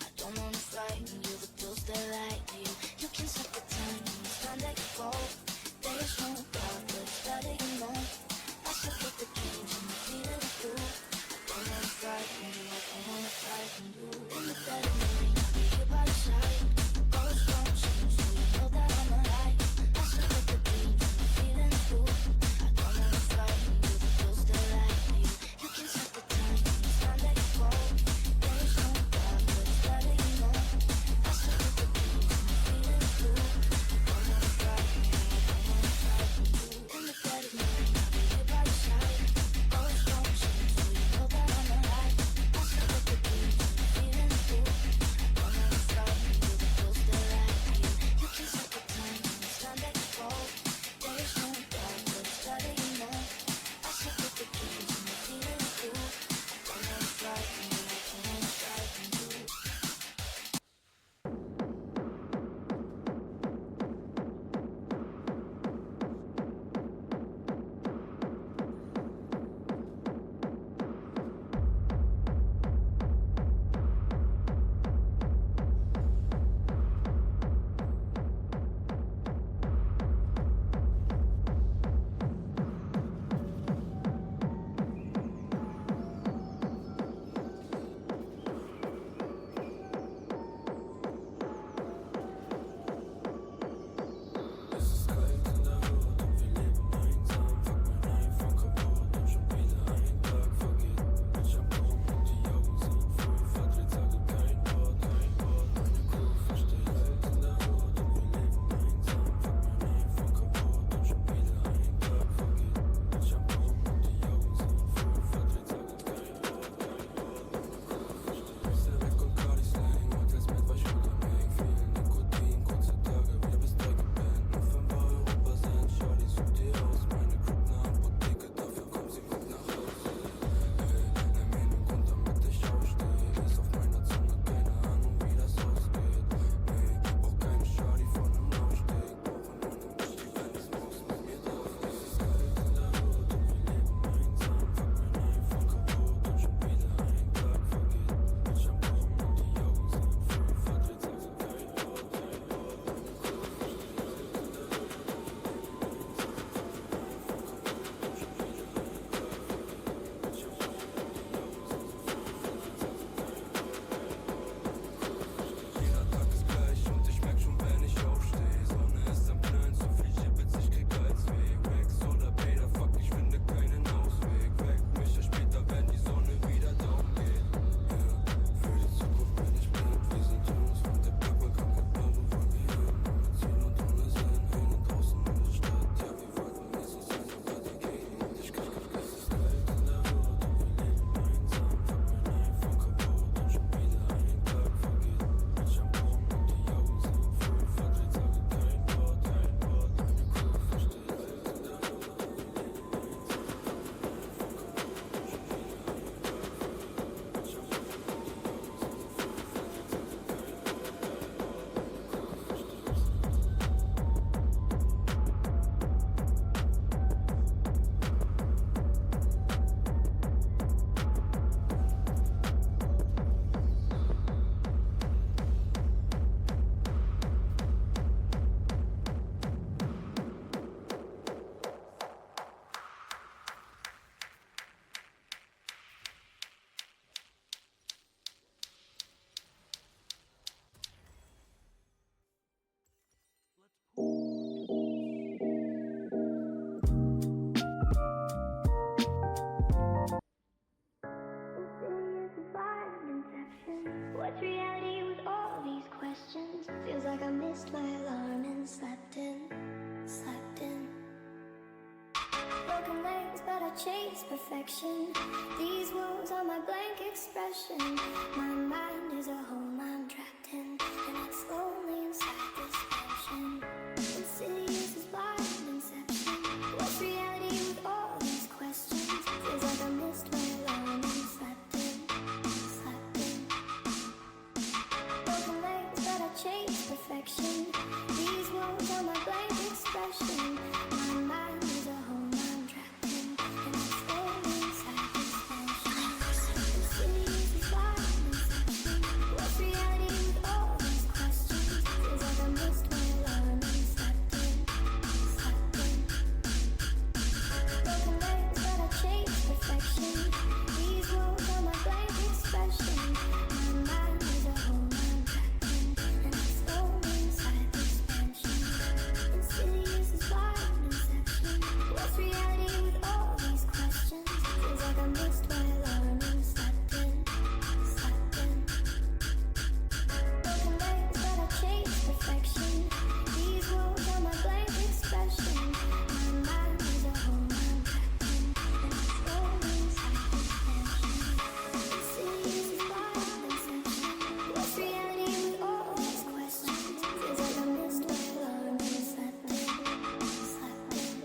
I don't wanna frighten you, the pills that lie to you. You can set the time. like I missed my alarm and slept in, slept in. Broken legs, but I chase perfection. These wounds are my blank expression. My mind is a home I'm trapped in, and it's lonely inside this mansion. Insidious is blind inception. What's reality with all these questions? Feels like I missed my alarm and slept in, slept in. Broken legs, but I chase perfection. These wounds are my blank expression. My mind is a home I'm trapped in, and it's lonely inside this mansion. Insidious is blind inception. What's reality with all these questions? Feels like I missed my alarm and slept in, slept in. Broken legs, but I chase perfection. These wounds are my blank expression. My mind is a home I'm trapped in, and it's lonely inside this mansion. Insidious is blind inception. What's reality with all these questions? Feels like I missed my alarm and slept in, slept in. Broken legs, but I chase perfection. These wounds are my blank expression. My mind is a home I'm trapped in, and it's lonely inside this mansion. Insidious is blind inception. What's reality with all these questions? Feels like I missed my alarm and slept in, slept in.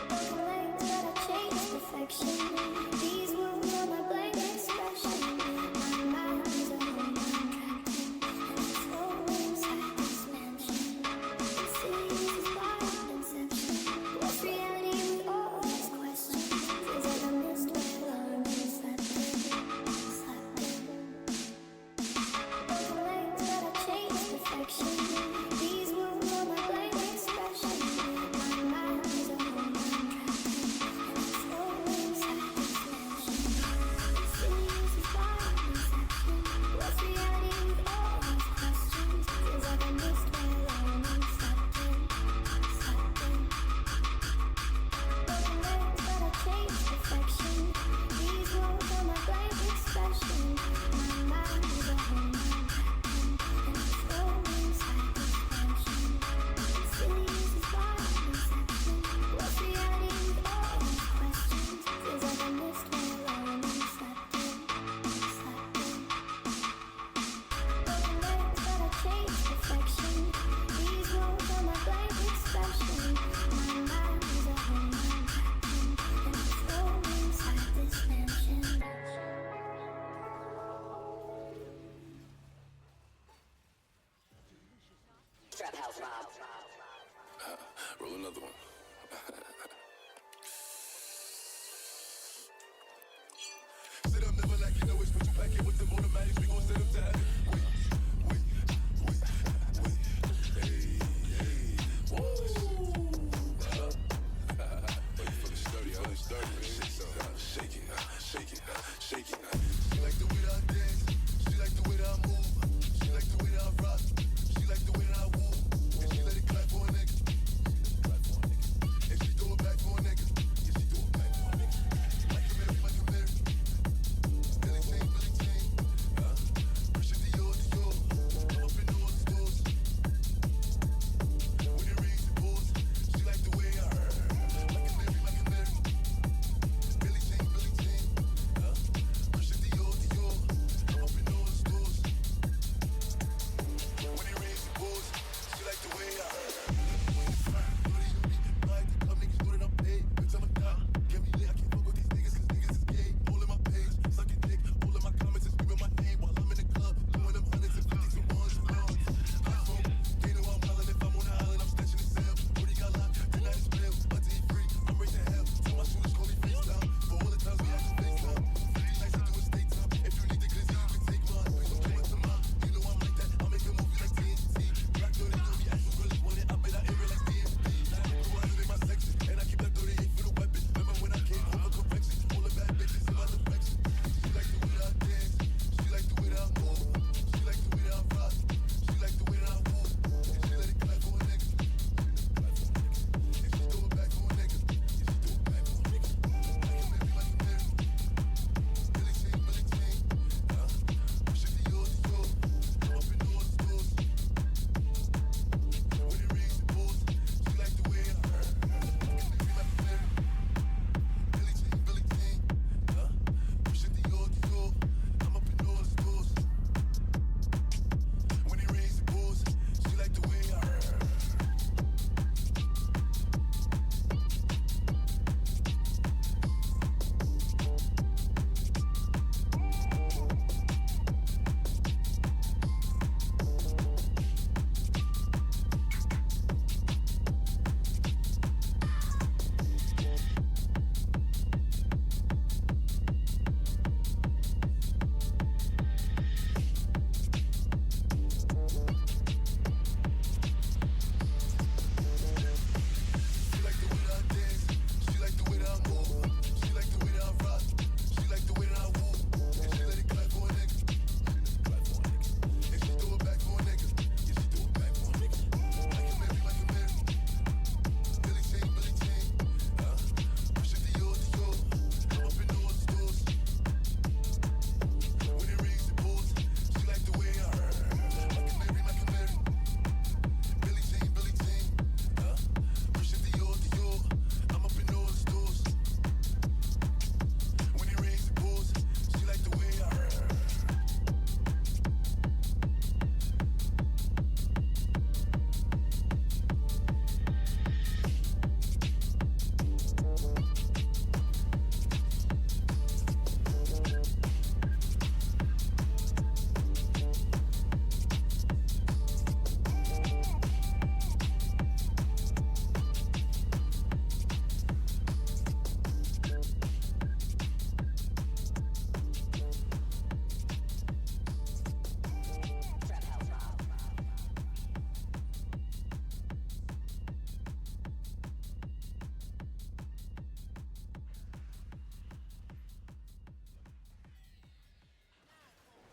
Broken legs, but I chase perfection. These wounds are my blank expression. My mind is a home I'm trapped in, and it's lonely inside this mansion. Insidious is blind inception. What's reality with all these questions? Feels like I missed my alarm and slept in, slept in. Broken legs, but I chase perfection. These wounds are my blank expression. My mind is a home I'm trapped in, and it's lonely inside this mansion. Insidious is blind inception. What's reality with all these questions? Feels like I missed my alarm and slept in, slept in. Broken legs, but I chase perfection. These wounds are my blank expression. My mind is a home I'm trapped in, and it's lonely inside this mansion. Insidious is blind inception. What's reality with all these questions? Feels like I missed my alarm and slept in, slept in. Broken legs, but I chase perfection. These wounds are my blank expression. My mind is a home I'm trapped in, and it's lonely inside this mansion. Roll another one. Sit up, never like you know it's put you back in with the automatics. We gon' set up to have it. Wait. Hey. Woo. Wait for the sturdy, shake it. She like the way that I dance. She like the way that I move. She like the way that I rock. She like the way that I woo. And she let it clap for a nigga. And she throw it back for a nigga. Like a Mary. Billy Jean.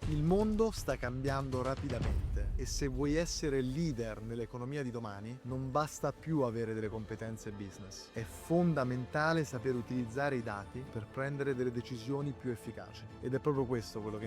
Il mondo sta cambiando rapidamente e se vuoi essere leader nell'economia di domani non basta più avere delle competenze business. È fondamentale saper utilizzare i dati per prendere delle decisioni più efficaci ed è proprio questo quello che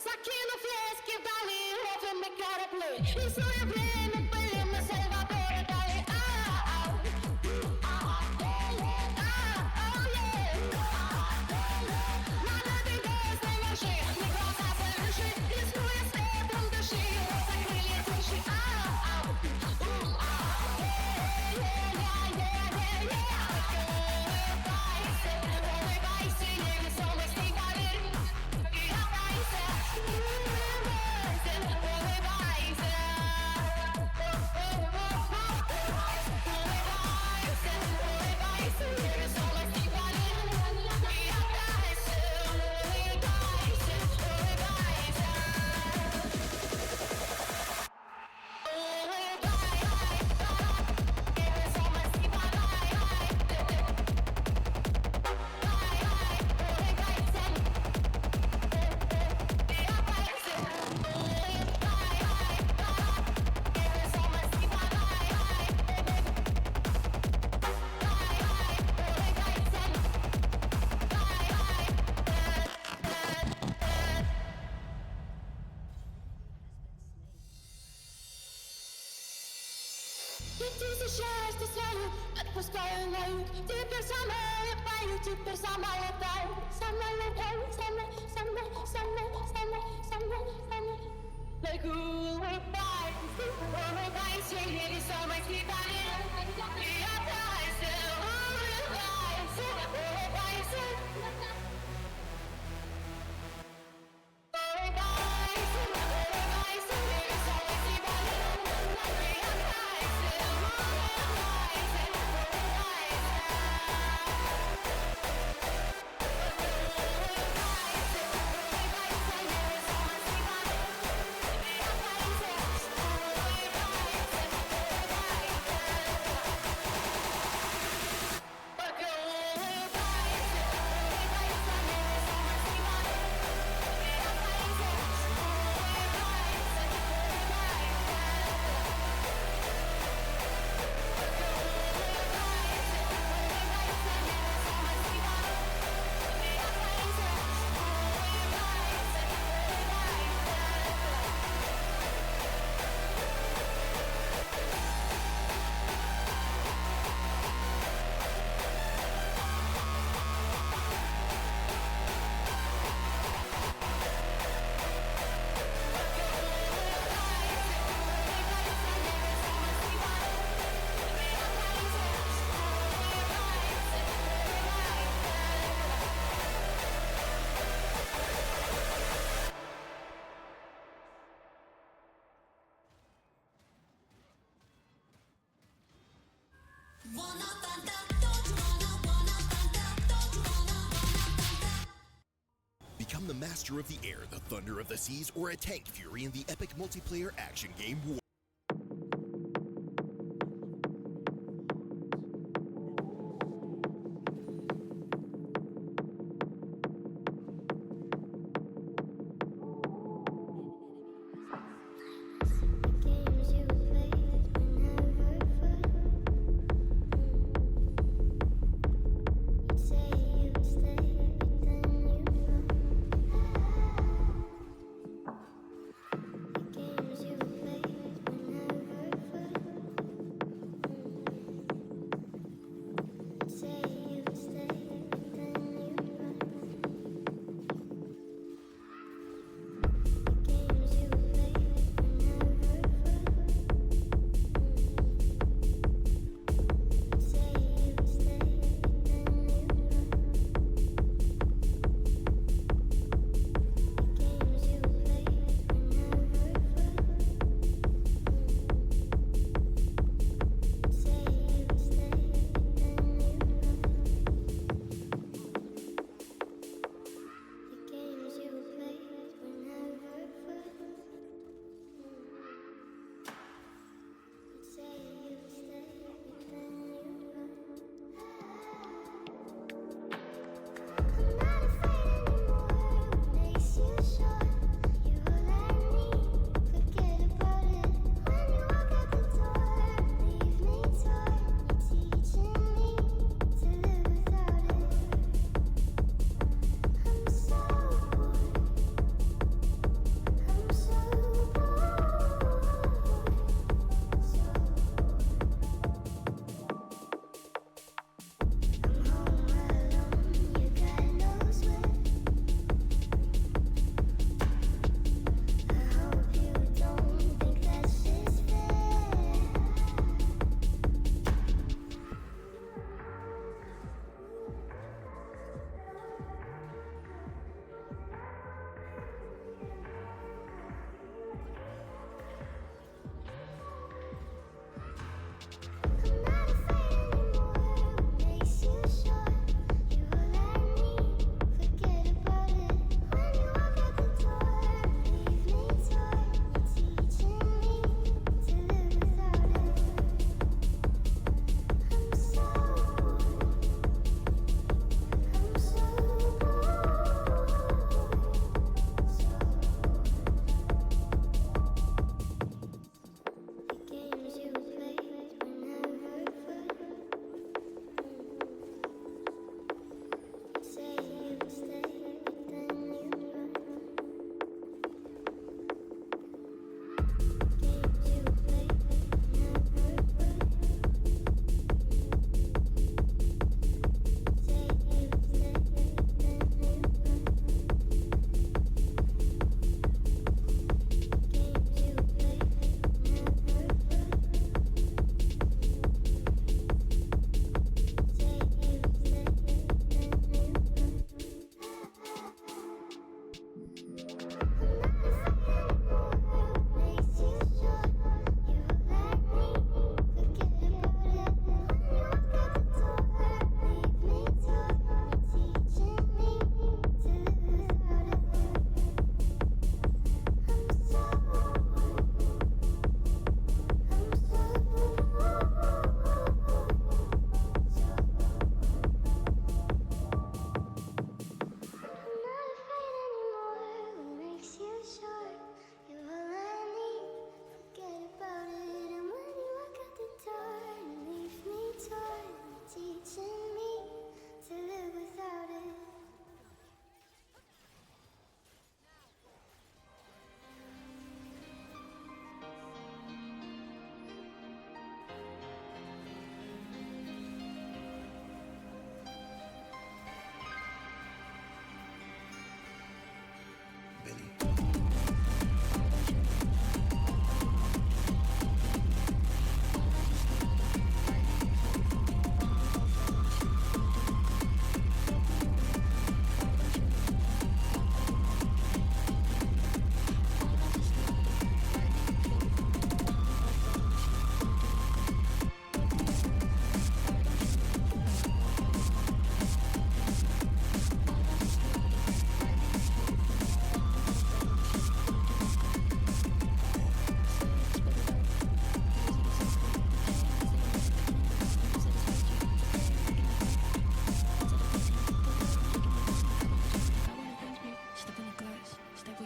Закину флески вдали, ловим и корабли. Рисуя время, пылим на Сальвадоре дали. Надо бегать на ножи, не глаза завяжи. Рискуя светом души, закрыли души. Улыбайся, невесомости поверь. И улыбайся, улыбайся, улыбайся. Улыбайся, улыбайся, невесомости поверь. И улыбайся, улыбайся, улыбайся. И ты счастье свое отпускаю на юг. Теперь сама я пою, теперь сама летаю. Сама летаю, сама, сама, сама, сама, сама, сама. Like улыбайся, улыбайся, невесомости поверь. И улыбайся, улыбайся, улыбайся. Улыбайся, улыбайся, невесомости поверь. И улыбайся, улыбайся, Become the master of the air, the thunder of the seas, or a tank fury in the epic multiplayer action game War. Games you play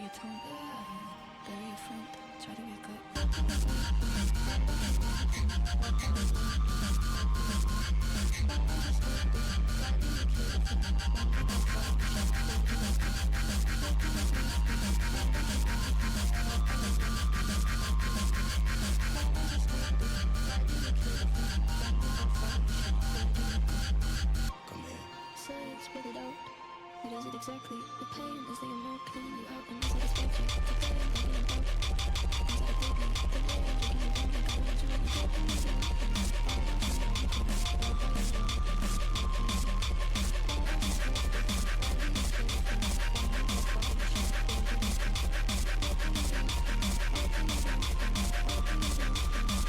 your tongue. Bury your friend. Try to wake up. Say it, spit it out. What is it exactly? The pain is the emotion cleaning you out and satisfaction. The pain thinking about. Inside of me, the way I'm thinking you down, like I want you in the head and missing.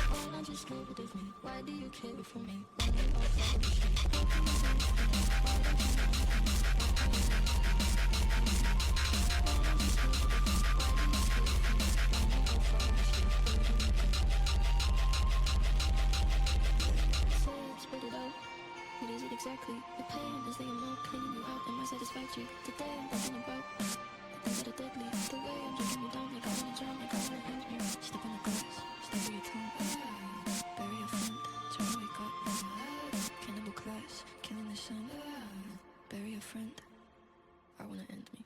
Why not just live with me? Why do you care for me? Why do you all follow the shit? What is it exactly? The pain is the amount cleaning you out and my satisfaction. Today I'm thinking about things that are deadly. The way I'm drinking you down, like I wanna drown, like I wanna end me. Step on the glass, stagger your tongue. Bury your friend, try to wake up. Cannibal class, killing the sun. Bury your friend, I wanna end me.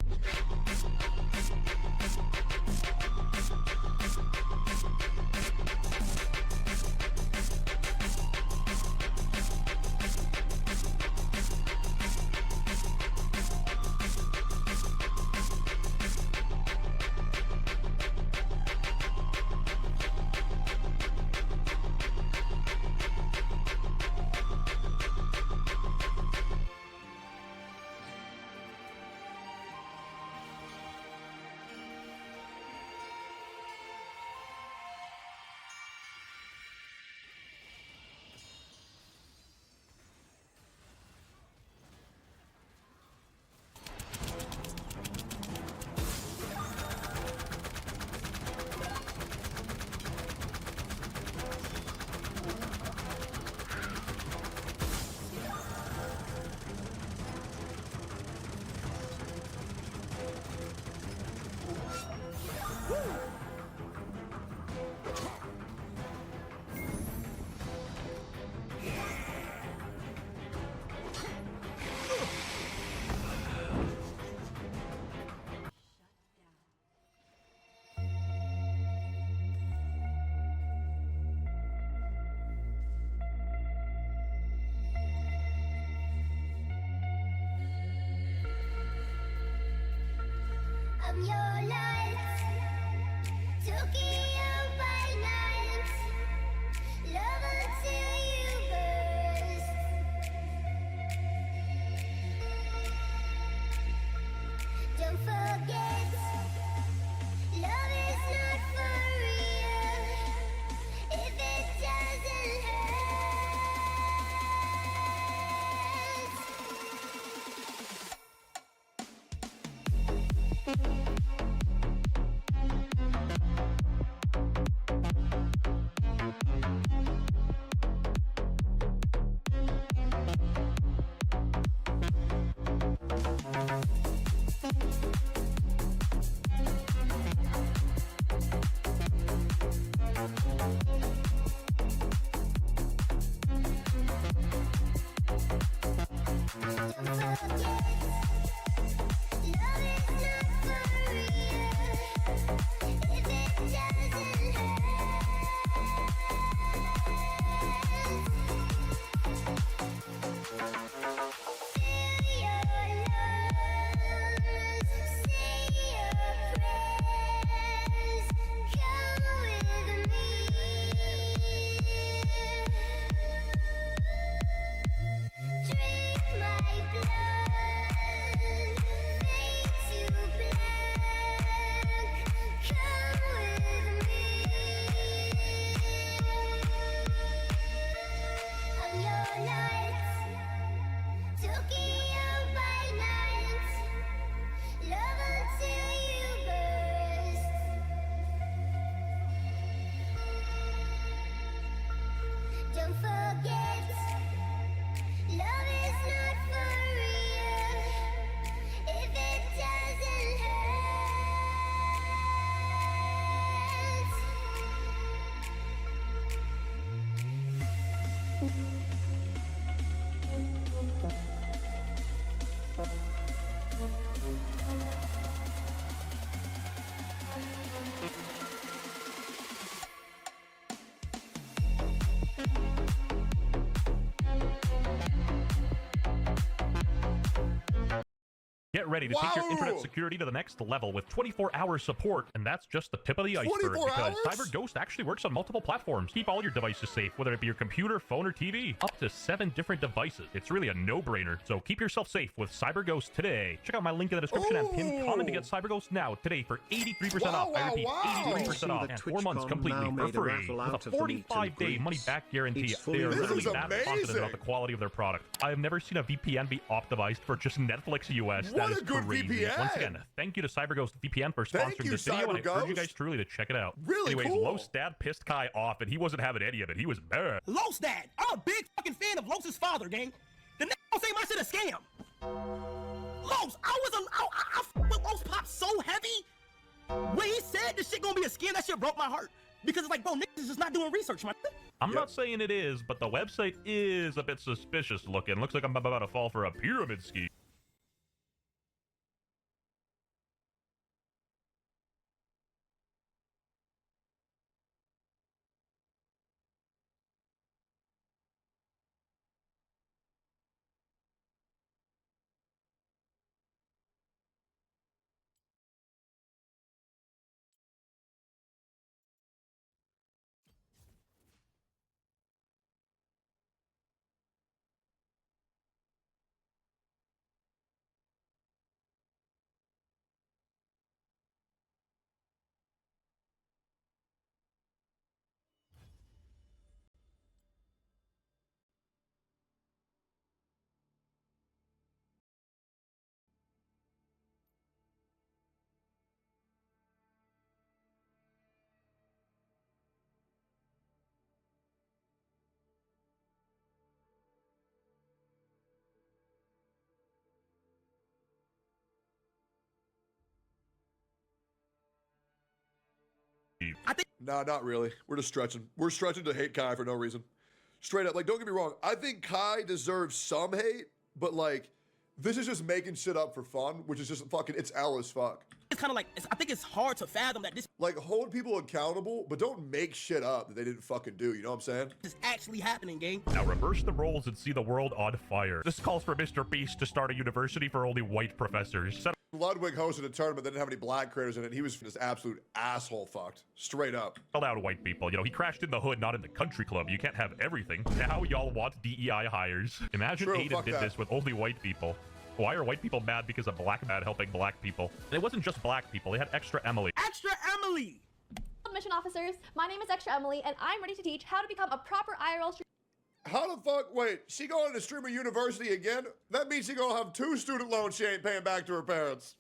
I'm your light, Tokyo by night, love until you burst. Don't forget, love is not for real if it doesn't hurt. Get ready to take your internet security to the next level with 24-hour support, and that's just the tip of the iceberg, because CyberGhost actually works on multiple platforms. Keep all your devices safe, whether it be your computer, phone, or TV. Up to 7 different devices. It's really a no-brainer, so keep yourself safe with CyberGhost today. Check out my link in the description and pin comment to get CyberGhost now, today, for 83% off. I repeat, 83% off, and 4 months completely for free, with a 45-day money-back guarantee. They are literally that confident about the quality of their product. I have never seen a VPN be optimized for just Netflix US. That is crazy. VPN. Once again, thank you to CyberGhost VPN for sponsoring this video, and I urge you guys truly to check it out. Anyways, Los Dad pissed Kai off, and he wasn't having any of it. He was mad. Los Dad, I'm a big fucking fan of Los's father, gang. The nigga don't say my shit a scam. Los, I f with Los Pop so heavy. When he said this shit gonna be a scam, that shit broke my heart. Because it's like, bro, niggas is just not doing research, man. I'm not saying it is, but the website is a bit suspicious looking. Looks like I'm about to fall for a pyramid scheme. No, not really. We're just stretching. We're stretching to hate Kai for no reason. Straight up, like, don't get me wrong. I think Kai deserves some hate, but like, this is just making shit up for fun, which is just fucking, it's L as fuck. It's kind of like, I think it's hard to fathom that this Like, hold people accountable, but don't make shit up that they didn't fucking do, you know what I'm saying? is actually happening, gang. Now reverse the roles and see the world on fire. This calls for Mr. Beast to start a university for only white professors. Ludwig hosted a tournament that didn't have any black creators in it, and he was just absolute asshole fucked. Straight up. Called out white people. You know, he crashed in the hood, not in the country club. You can't have everything. Now y'all want DEI hires. Imagine Aiden did this with only white people. Why are white people mad because of black man helping black people? And it wasn't just black people. They had Extra Emily. Extra Emily! Mission officers, my name is Extra Emily, and I'm ready to teach how to become a proper IRL streamer. How the fuck? Wait, she going to Streamer University again? That means she gonna have 2 student loans she ain't paying back to her parents.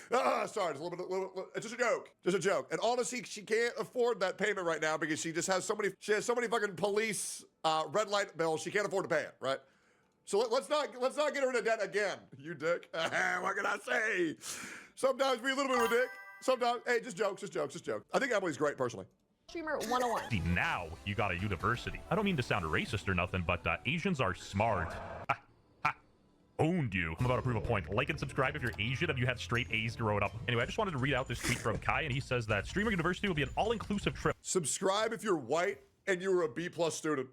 Sorry, it's a little bit. It's just a joke. Just a joke. And honestly, she can't afford that payment right now because she just has so many. She has so many fucking police red light bills. She can't afford to pay it. Right. So let's not get her into debt again. You dick. What can I say? Sometimes be a little bit of a dick. Sometimes, hey, just jokes. I think Emily's great personally. Streamer 101. See, now you got a university. I don't mean to sound racist or nothing, but Asians are smart. Owned you. I'm about to prove a point. Like and subscribe if you're Asian and you had straight A's growing up. Anyway, I just wanted to read out this tweet from Kai, and he says that Streamer University will be an all-inclusive trip. Subscribe if you're white and you were a B+ student.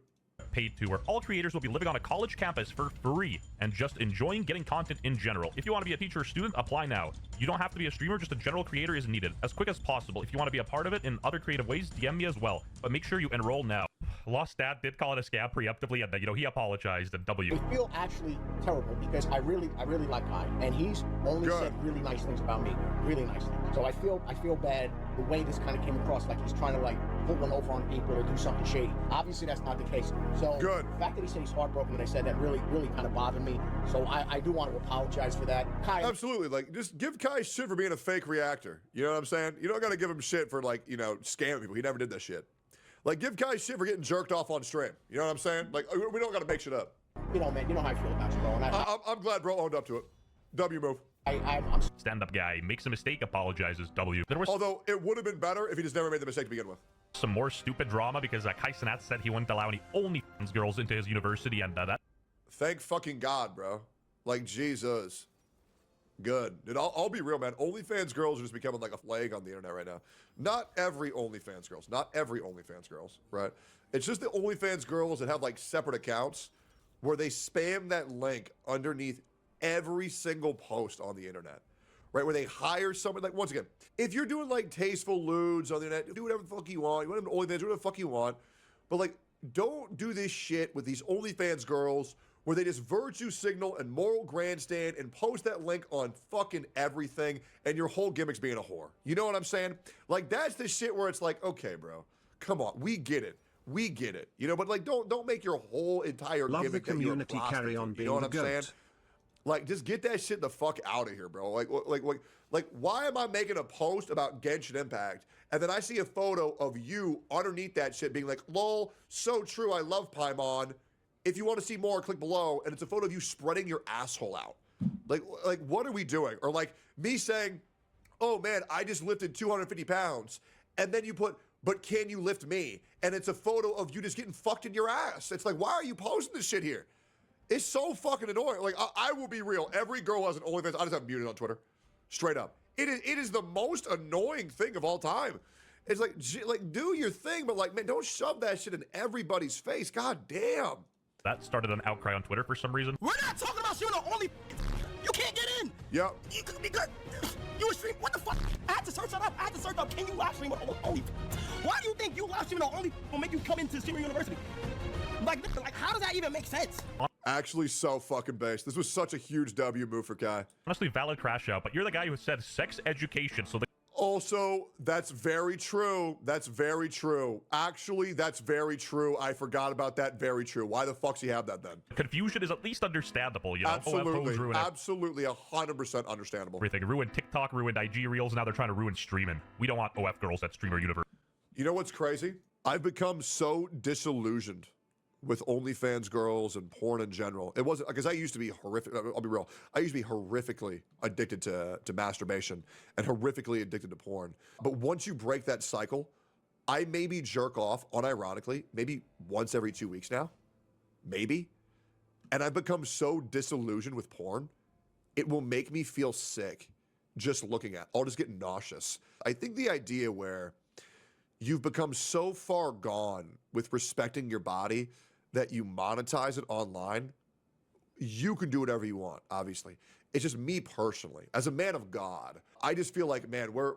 Paid to, where all creators will be living on a college campus for free and just enjoying getting content in general. If you want to be a teacher or student, apply now. You don't have to be a streamer, just a general creator is needed as quick as possible. If you want to be a part of it in other creative ways, DM me as well, but make sure you enroll now. Lost Dad did call it a scam preemptively, and he apologized, and W. I feel actually terrible because I really like Kai, and he's only said really nice things about me, really nice things. So I feel bad the way this kind of came across, like he's trying to like put one over on people or do something shady. Obviously that's not the case. So the fact that he said he's heartbroken when I said that really kind of bothered me. So I do want to apologize for that. Kai, absolutely, like just give Kai shit for being a fake reactor. You know what I'm saying? You don't gotta give him shit for like, you know, scamming people. He never did that shit. Like, give Kai shit for getting jerked off on stream. You know what I'm saying? Like, we don't gotta make shit up. You know, man, you know how I feel about you, bro. And I'm glad bro owned up to it. W move. I'm stand-up guy makes a mistake, apologizes. W. There was although it would have been better if he just never made the mistake to begin with. Some more stupid drama because Kai Cenat said he wouldn't allow any OnlyFans girls into his university, and that. Thank fucking God, bro. Like, Jesus. Good. And I'll be real, man. OnlyFans girls are just becoming like a flag on the internet right now. Not every OnlyFans girls. Not every OnlyFans girls, right? It's just the OnlyFans girls that have like separate accounts where they spam that link underneath every single post on the internet, right? Where they hire someone, like, once again, if you're doing like tasteful lewds on the internet, do whatever the fuck you want. You want to OnlyFans, do whatever the fuck you want. But like, don't do this shit with these OnlyFans girls where they just virtue signal and moral grandstand and post that link on fucking everything and your whole gimmick's being a whore. You know what I'm saying? Like, that's the shit where it's like, okay, bro, come on, we get it. We get it. You know, but like, don't make your whole entire Love the gimmick community carry on you being know what the I'm goat. saying? Like, just get that shit the fuck out of here, bro. Like, why am I making a post about Genshin Impact and then I see a photo of you underneath that shit being like, lol, so true, I love Paimon. If you want to see more, click below, and it's a photo of you spreading your asshole out. Like, what are we doing? Or like me saying, oh man, I just lifted 250 pounds, and then you put, but can you lift me? And it's a photo of you just getting fucked in your ass. It's like, why are you posting this shit here? It's so fucking annoying. Like, I will be real. Every girl has an OnlyFans. I just have muted on Twitter. Straight up. It is the most annoying thing of all time. It's like, do your thing, but like, man, don't shove that shit in everybody's face. God damn. That started an outcry on Twitter for some reason. We're not talking about you the only. You can't get in. Yep. You could be good. You a stream? What the fuck? I had to search that up. I had to search up. Can you live stream on only? Why do you think you live streaming on only will make you come into Streamer University? Like, how does that even make sense? Actually, so fucking based. This was such a huge W move for Kai. Honestly, valid crash out, but you're the guy who said sex education, so the Also, that's very true. That's very true. Actually, that's very true. I forgot about that. Very true. Why the fuck's he have that then? confusion is at least understandable, you know? Absolutely. OFOs ruin Absolutely 100% understandable. everything. Ruined TikTok, ruined IG Reels, now they're trying to ruin streaming. We don't want OF girls at Streamer Universe. You know what's crazy? I've become so disillusioned with OnlyFans girls and porn in general. It wasn't, because I used to be horrific. I'll be real. I used to be horrifically addicted to masturbation and horrifically addicted to porn. But once you break that cycle, I maybe jerk off, unironically, maybe once every 2 weeks now. Maybe. And I've become so disillusioned with porn, it will make me feel sick just looking at it. I'll just get nauseous. I think the idea where you've become so far gone with respecting your body that you monetize it online, you can do whatever you want, obviously. It's just me personally, as a man of God, I just feel like, man, where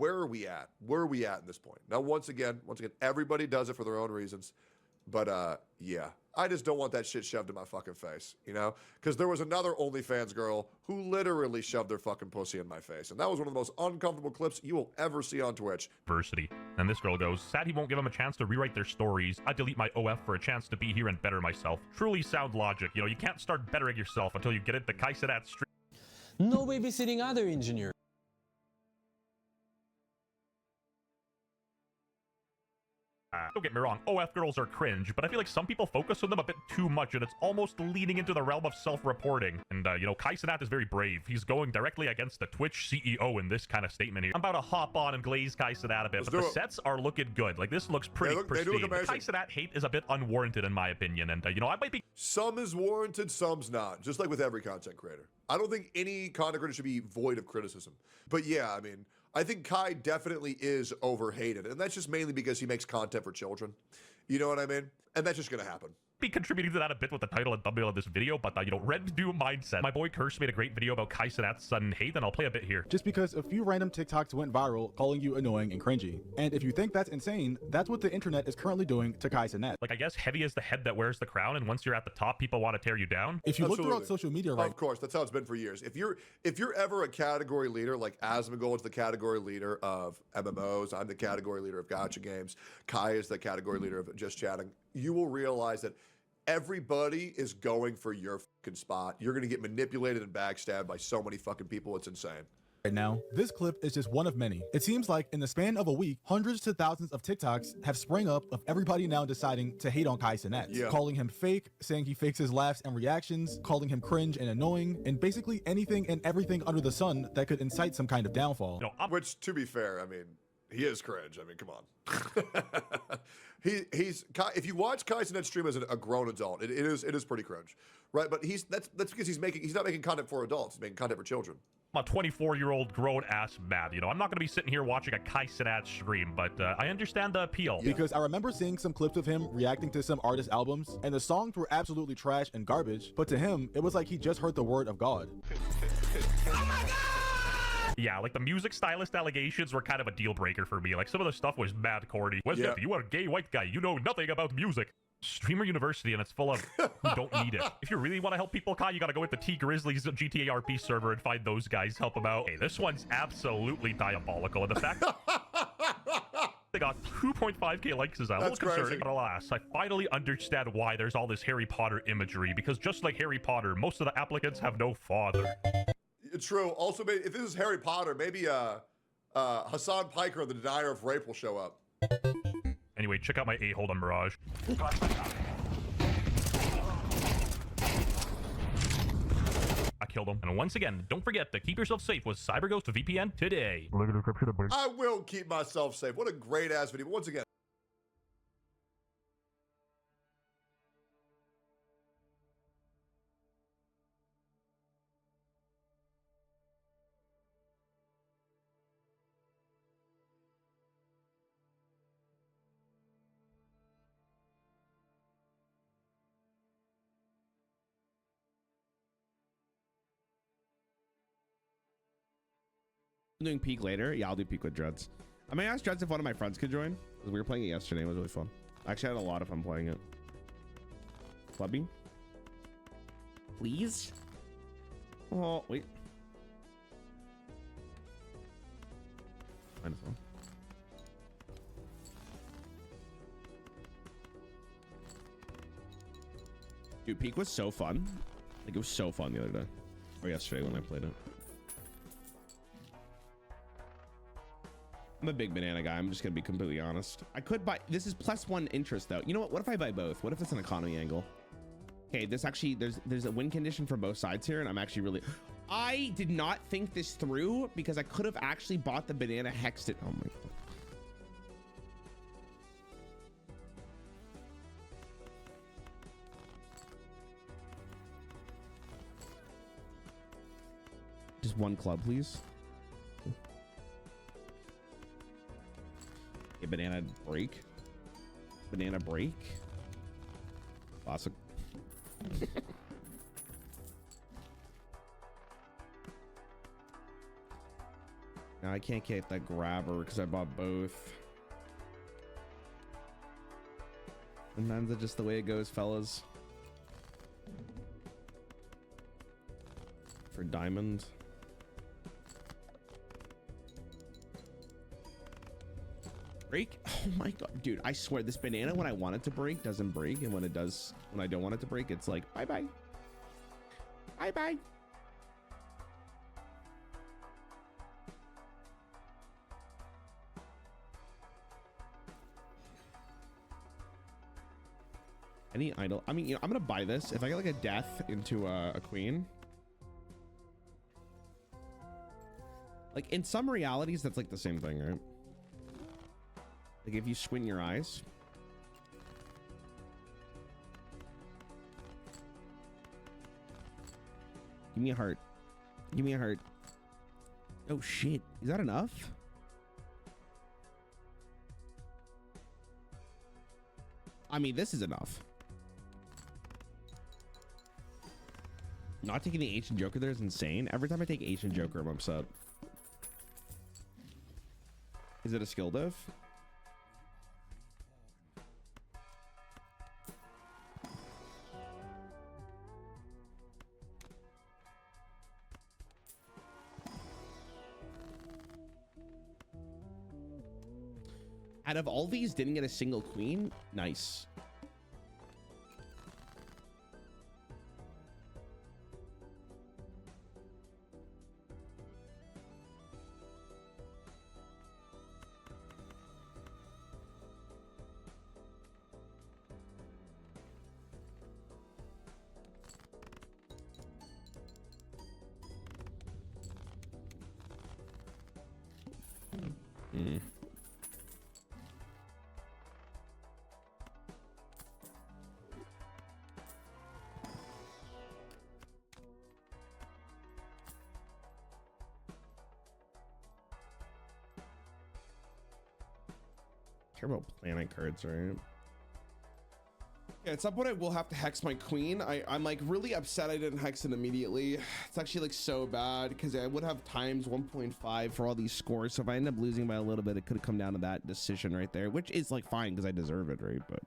are we at? Where are we at this point? Now, once again, everybody does it for their own reasons. But yeah, I just don't want that shit shoved in my fucking face, you know? Because there was another OnlyFans girl who literally shoved their fucking pussy in my face. And that was one of the most uncomfortable clips you will ever see on Twitch. Diversity. And this girl goes, sad he won't give them a chance to rewrite their stories. I delete my OF for a chance to be here and better myself. Truly sound logic. You know, you can't start bettering yourself until you get it the Kaisedat street. No babysitting other engineer. Don't get me wrong, OF girls are cringe, but I feel like some people focus on them a bit too much, and it's almost leaning into the realm of self-reporting. And, you know, Kaisedat is very brave. He's going directly against the Twitch CEO in this kind of statement here. I'm about to hop on and glaze Kaisedat a bit, but the sets are looking good. Like, this looks pretty pristine. Kaisedat hate is a bit unwarranted in my opinion, and, you know, I might be... Some is warranted, some's not, just like with every content creator. I don't think any content creator should be void of criticism. But yeah, I mean, I think Kai definitely is over-hated, and that's just mainly because he makes content for children. You know what I mean? And that's just gonna happen. Be contributing to that a bit with the title and thumbnail of this video, but you know, Red Do Mindset. My boy Curse made a great video about Kaisedat's sudden hate, and I'll play a bit here. Just because a few random TikToks went viral calling you annoying and cringy. And if you think that's insane, that's what the internet is currently doing to Kaisedat. Like, I guess heavy is the head that wears the crown, and once you're at the top, people want to tear you down. If you look throughout social media, right? Of course, that's how it's been for years. If you're ever a category leader, like Asmongold is the category leader of MMOs, I'm the category leader of gacha games, Kai is the category leader of just chatting, you will realize that everybody is going for your fucking spot. You're going to get manipulated and backstabbed by so many fucking people. It's insane. Right now, this clip is just one of many. It seems like in the span of a week, hundreds to thousands of TikToks have sprung up of everybody now deciding to hate on Kaisedat, calling him fake, saying he fakes his laughs and reactions, calling him cringe and annoying, and basically anything and everything under the sun that could incite some kind of downfall. Which, to be fair, I mean, He is cringe. I mean, come on. He's if you watch KaiSenet's stream as a grown adult, it is pretty cringe, right? But that's because he's not making content for adults. He's making content for children. I'm a 24-year-old grown-ass man. You know, I'm not going to be sitting here watching a KaiSenet stream, but I understand the appeal. Because I remember seeing some clips of him reacting to some artist albums, and the songs were absolutely trash and garbage, but to him, it was like he just heard the word of God. Yeah, like the music stylist allegations were kind of a deal breaker for me. Like some of the stuff was mad corny. What's that? You are a gay white guy. You know nothing about music. Streamer University, and it's full of who don't need it. If you really want to help people, Kai, you gotta go with the T Grizzlies GTA RP server and find those guys, help them out. Hey, this one's absolutely diabolical, and the fact they got 2.5k likes is a little concerning, but alas, I finally understand why there's all this Harry Potter imagery, because just like Harry Potter, most of the applicants have no father. True. Also, if this is Harry Potter, maybe Hassan Piker, the denier of rape, will show up. Anyway, check out my a-hole on Mirage. I killed him. And once again, don't forget to keep yourself safe with CyberGhost VPN today. I will keep myself safe. What a great ass video. Once again. I'm doing peak later. Yeah, I'll do peak with Dreads. I may ask Dreads if one of my friends could join. We were playing it yesterday. It was really fun. Actually, I had a lot of fun playing it. Clubbing? Please? Oh, wait. Find a phone. Dude, peak was so fun. Like, it was so fun the other day. Or yesterday when I played it. I'm a big banana guy. I'm just gonna be completely honest. I could buy, this is +1 interest though. You know what if I buy both? What if it's an economy angle? Okay, this actually, there's a win condition for both sides here, and I'm actually really, I did not think this through because I could have actually bought the banana hexed it. Oh my god. Just one club, please. A banana break. Banana break. Classic. Now I can't get that grabber because I bought both. Sometimes it's just the way it goes, fellas. For diamond. Break? Oh my god, dude, I swear this banana when I want it to break doesn't break, and when it does, when I don't want it to break, it's like bye bye. Bye bye. Any idol? I mean, you know, I'm gonna buy this. If I get like a death into a queen, like in some realities, that's like the same thing, right? Like if you squint your eyes. Give me a heart. Give me a heart. Oh shit. Is that enough? I mean, this is enough. Not taking the Ancient Joker there is insane. Every time I take Ancient Joker, I'm upset. Is it a skill div? Out of all these, didn't get a single queen. Nice. care about planet cards, right? Yeah, at some point I will have to hex my queen. I'm like really upset I didn't hex it immediately. It's actually like so bad because I would have times 1.5 for all these scores. So if I end up losing by a little bit, it could have come down to that decision right there, which is like fine because I deserve it, right? But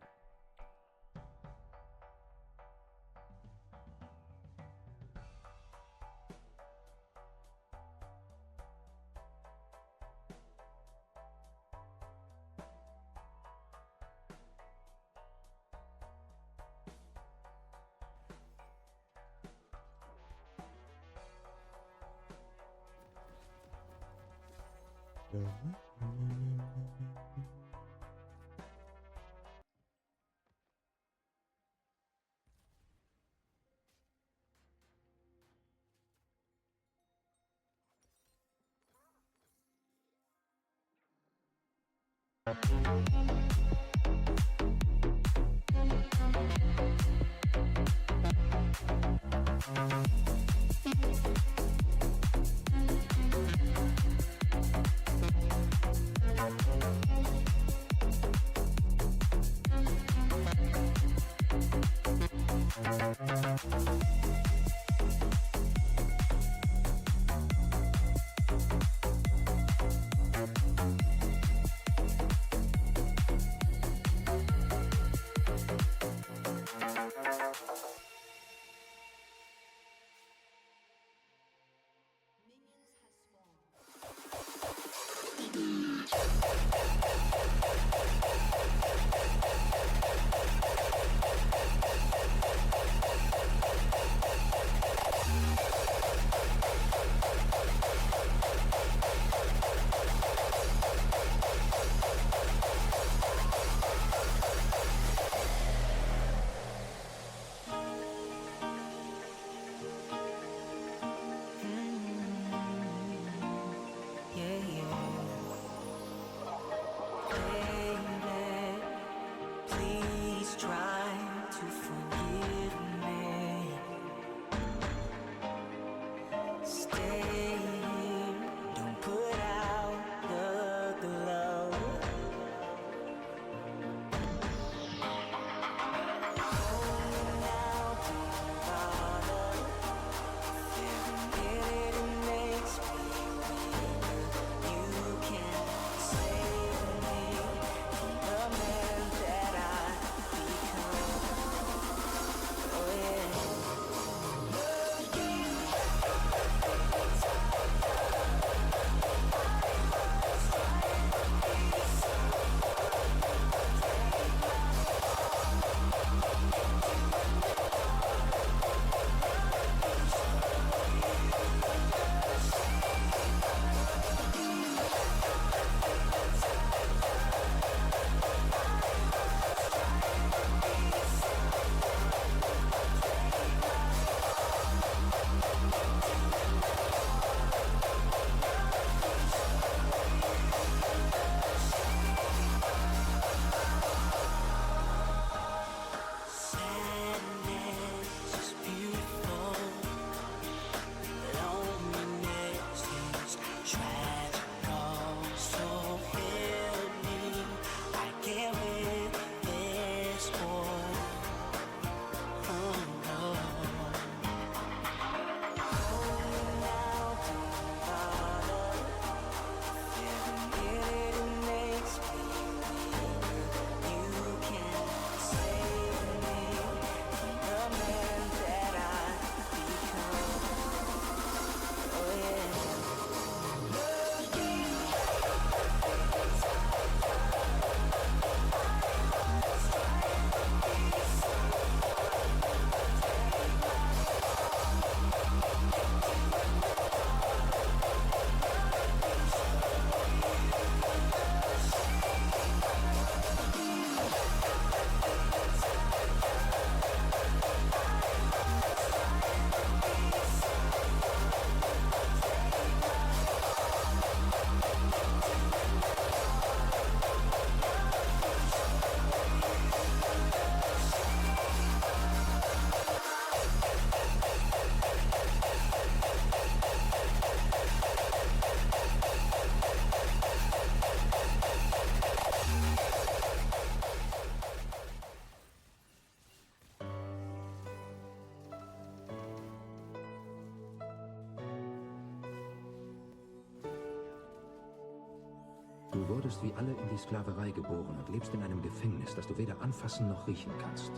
Du wurdest wie alle in die Sklaverei geboren und lebst in einem Gefängnis, das du weder anfassen noch riechen kannst.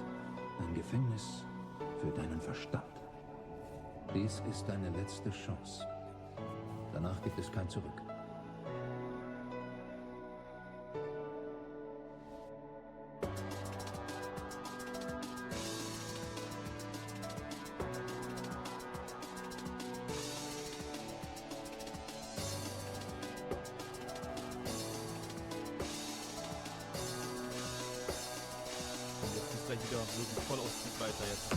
Ein Gefängnis für deinen Verstand. Dies ist deine letzte Chance. Danach gibt es kein Zurück. Gleich wieder wirklich voll aus weiter jetzt.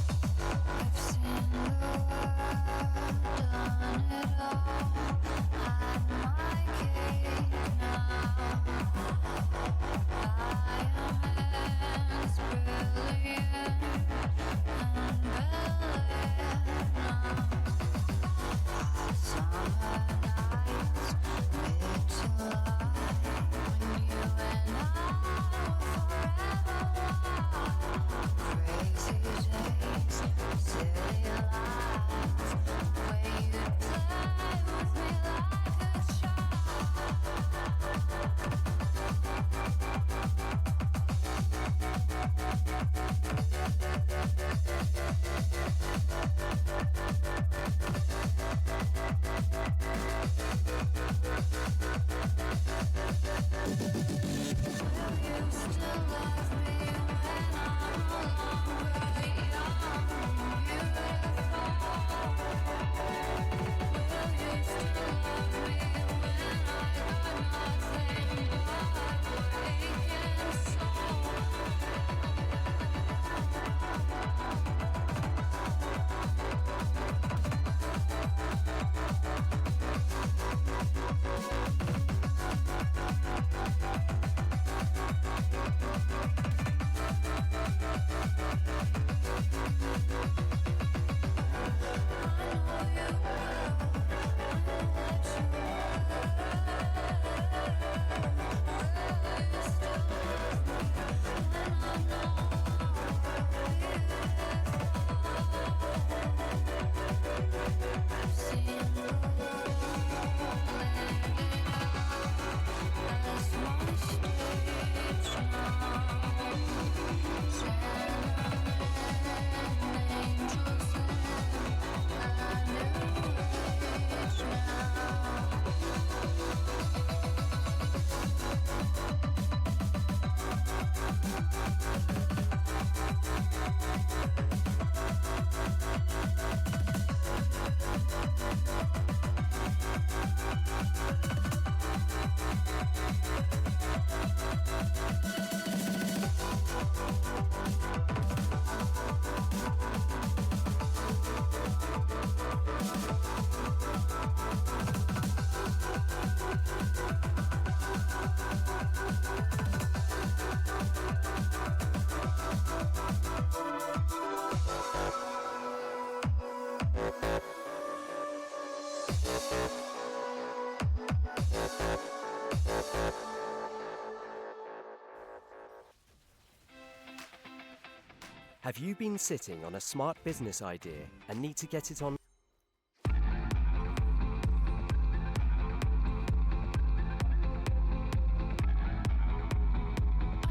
Have you been sitting on a smart business idea and need to get it on?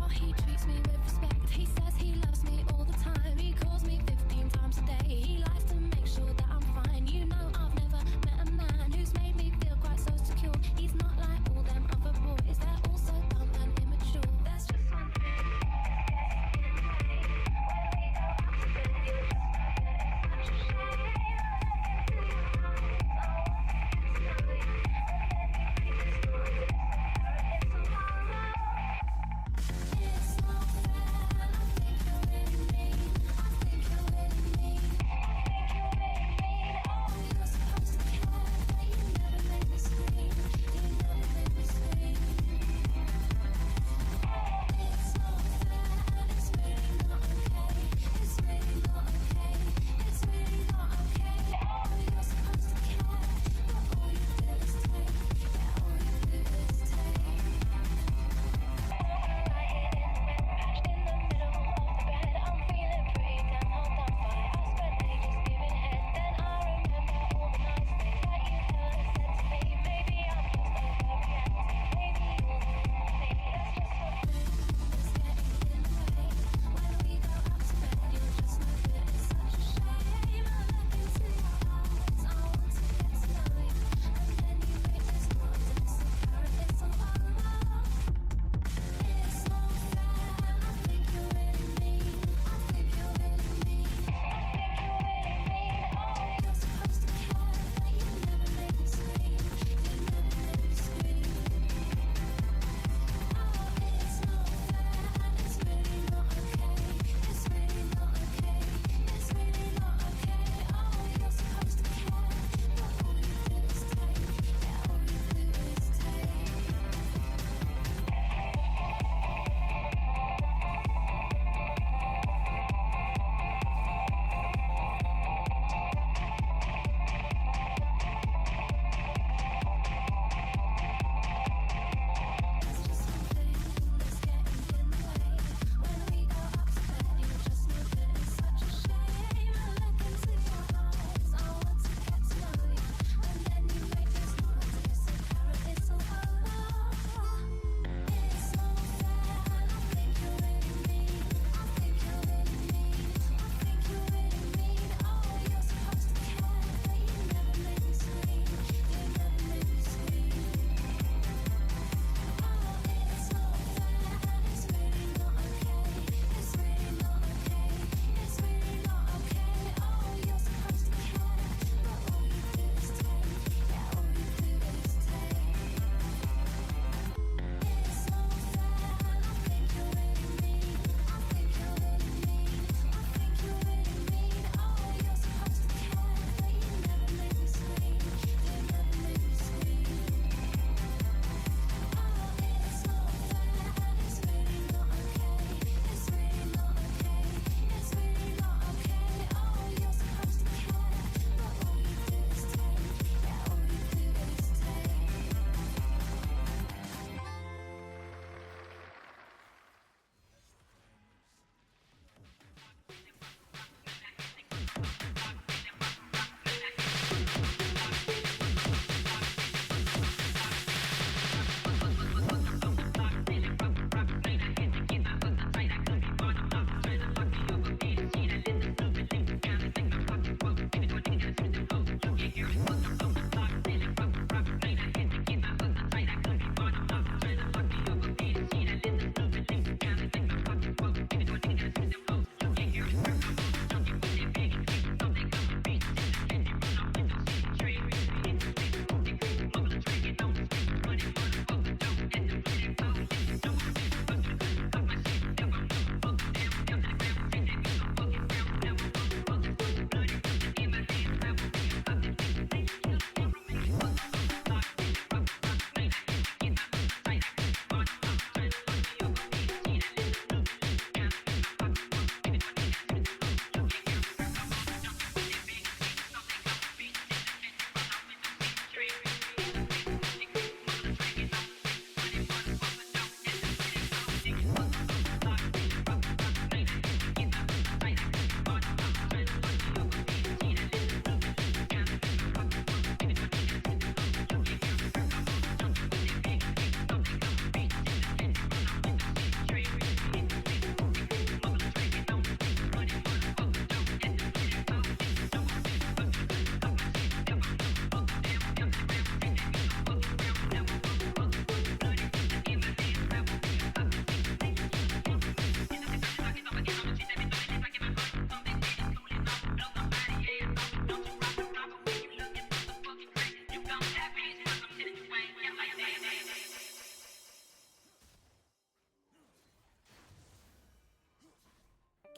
Oh, he treats me with respect. He says he loves me all the time. He calls me 15 times a day. He likes to make sure that I'm fine. You know, I've never met a man who's made me feel quite so secure. He's not like all them other boys. They're all so dumb and immature. There's just one thing.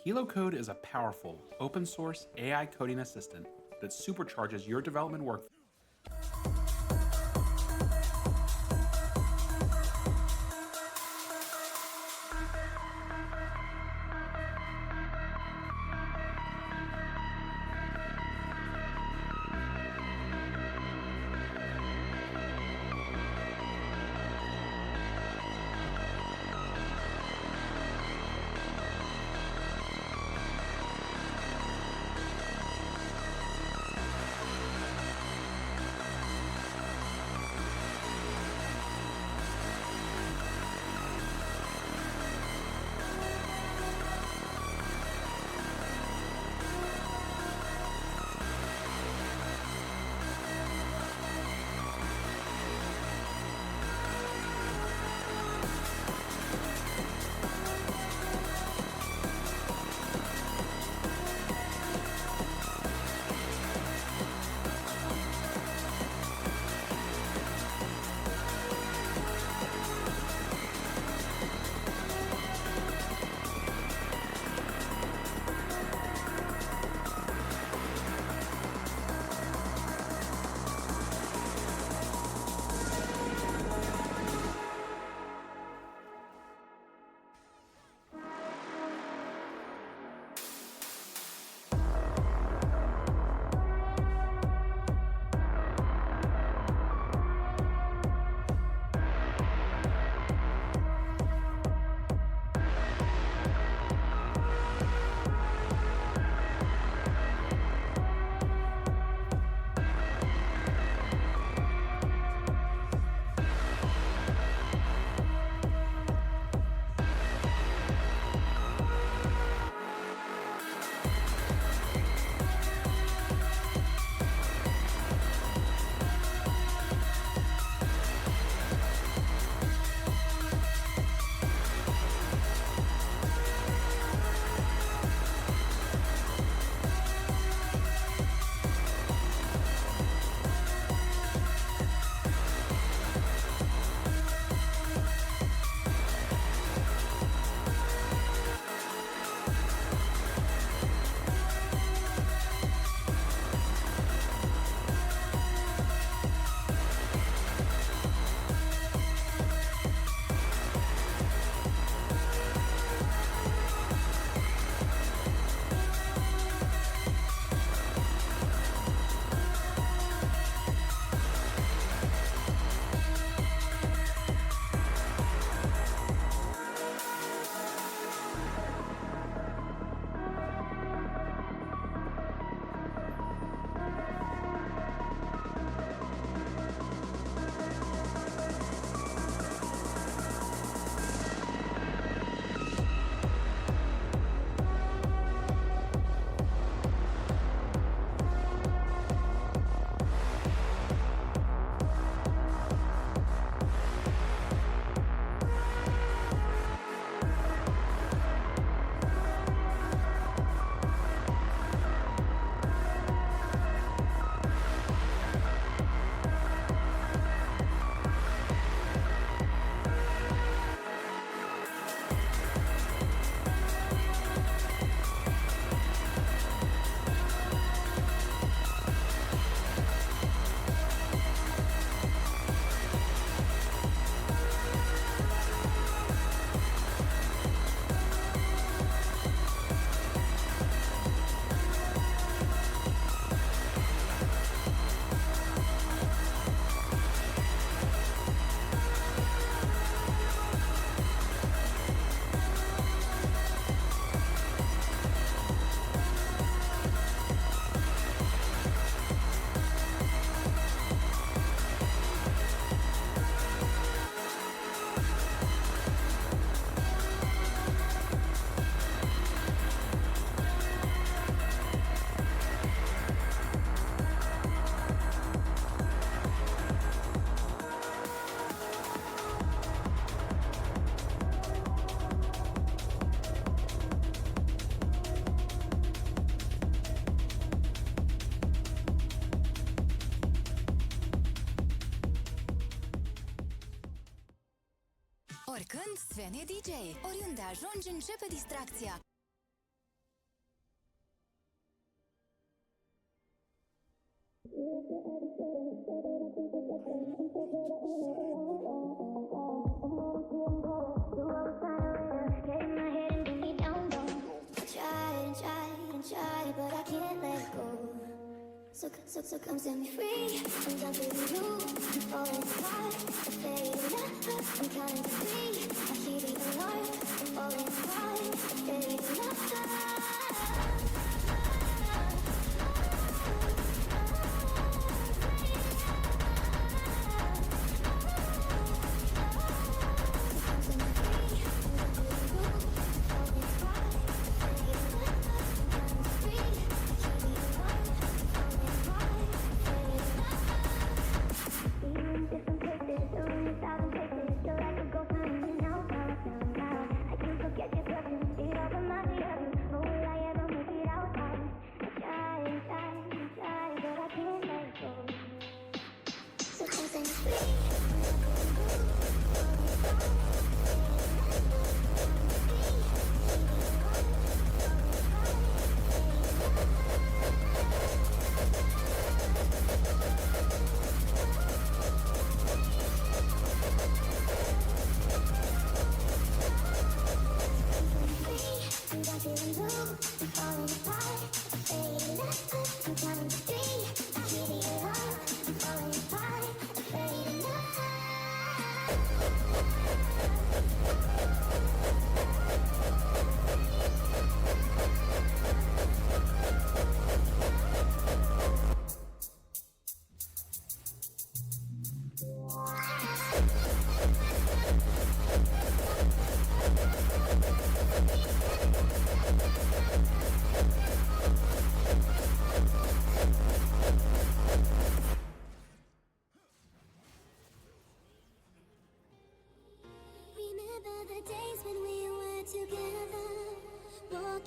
HeloCode is a powerful, open-source AI coding assistant that supercharges your development work. Oricând, Sven e DJ. Oriunde ajungi, începe distracția. But I can't let go. So come set me free. I'm done feeling you. I'm falling apart. I'm fading up. I'm counting to 3. I hear the alarm. I'm falling apart. I'm fading up.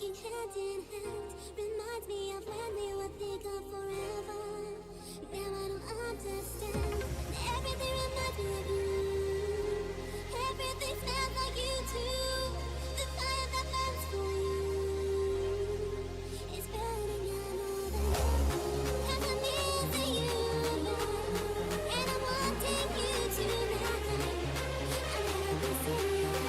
walking hand in hand reminds me of when we would think of forever. Now I don't understand. Everything reminds me of you. Everything smells like you too. The fire that burns for you is burning out more than ever. 'Cause I'm missing you now, and I'm wanting you tonight. I never been serious.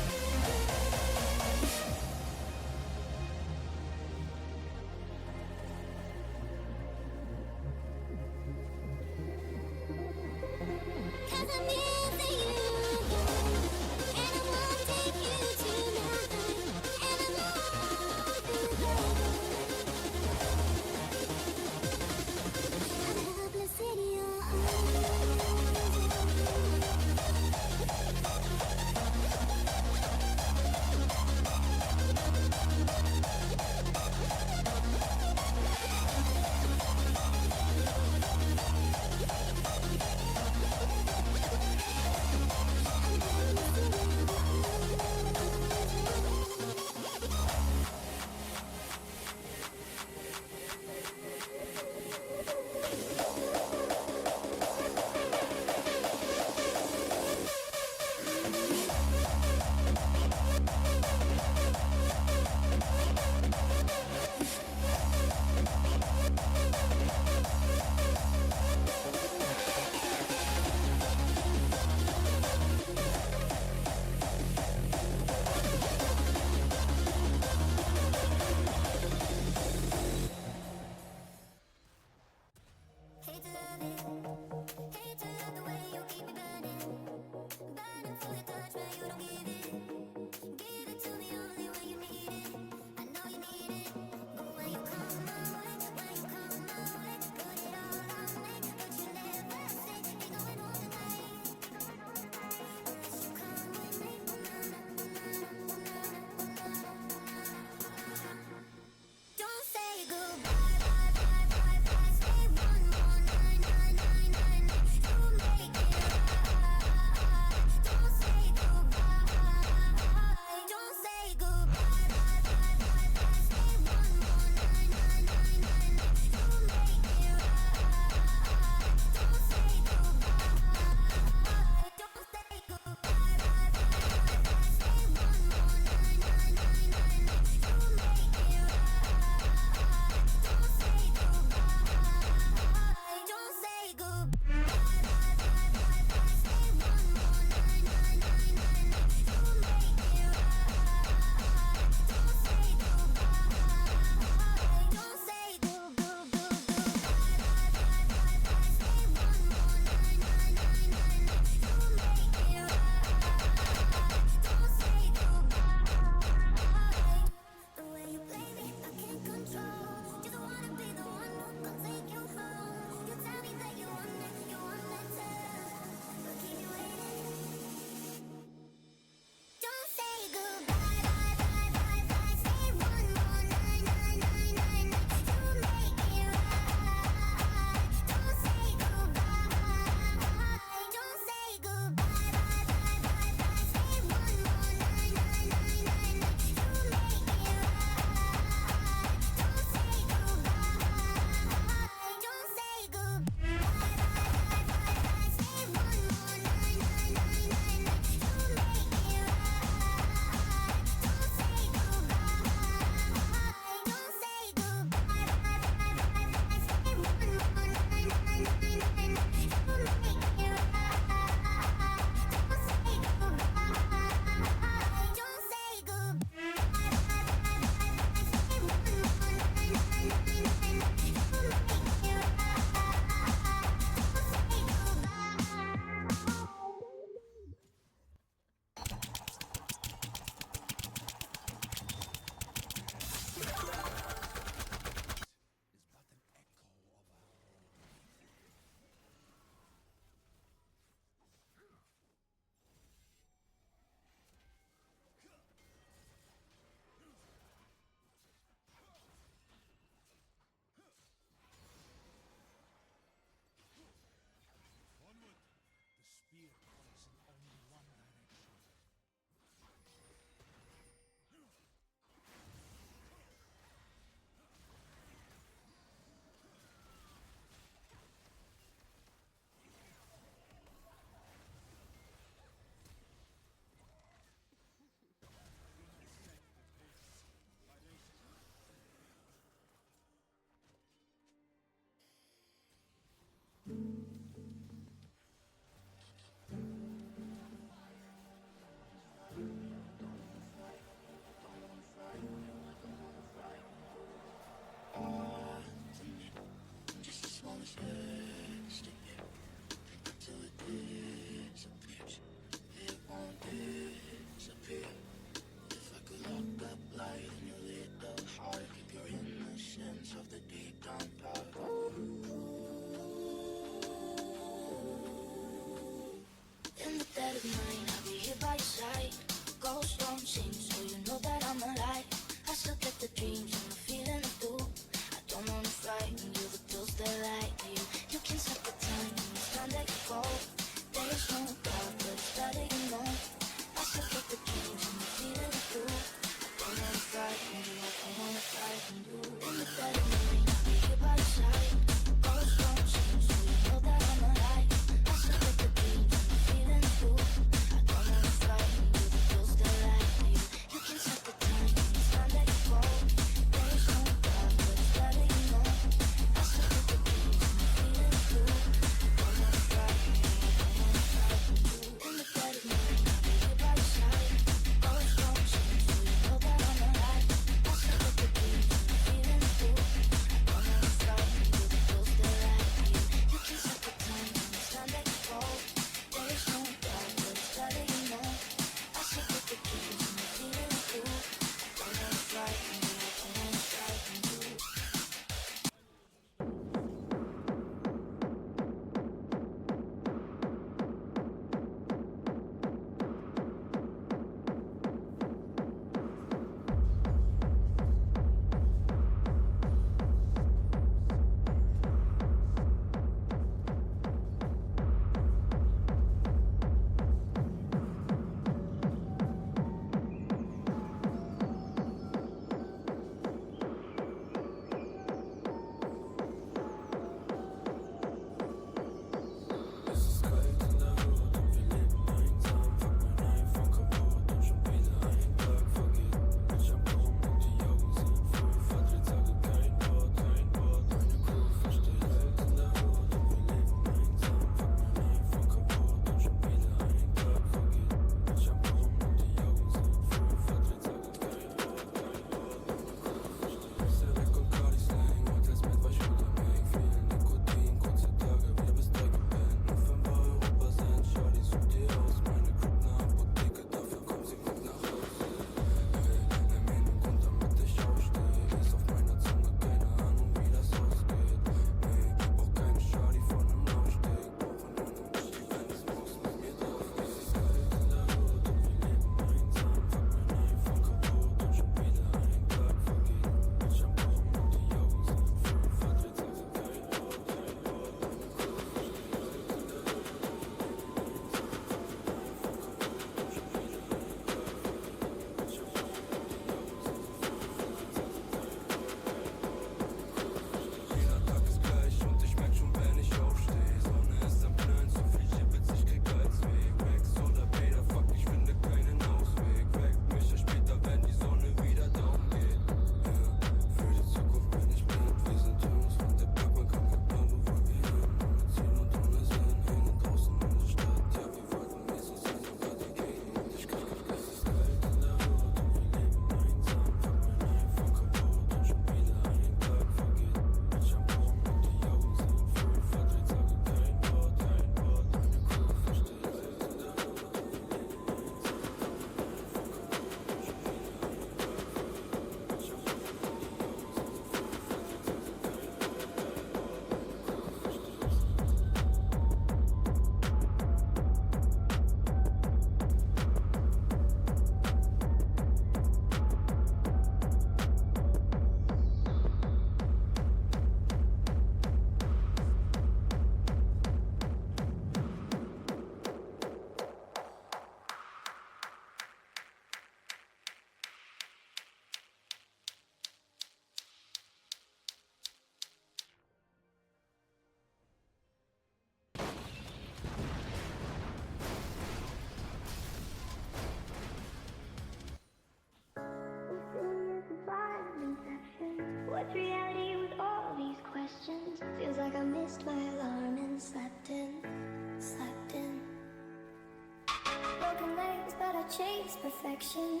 chase perfection.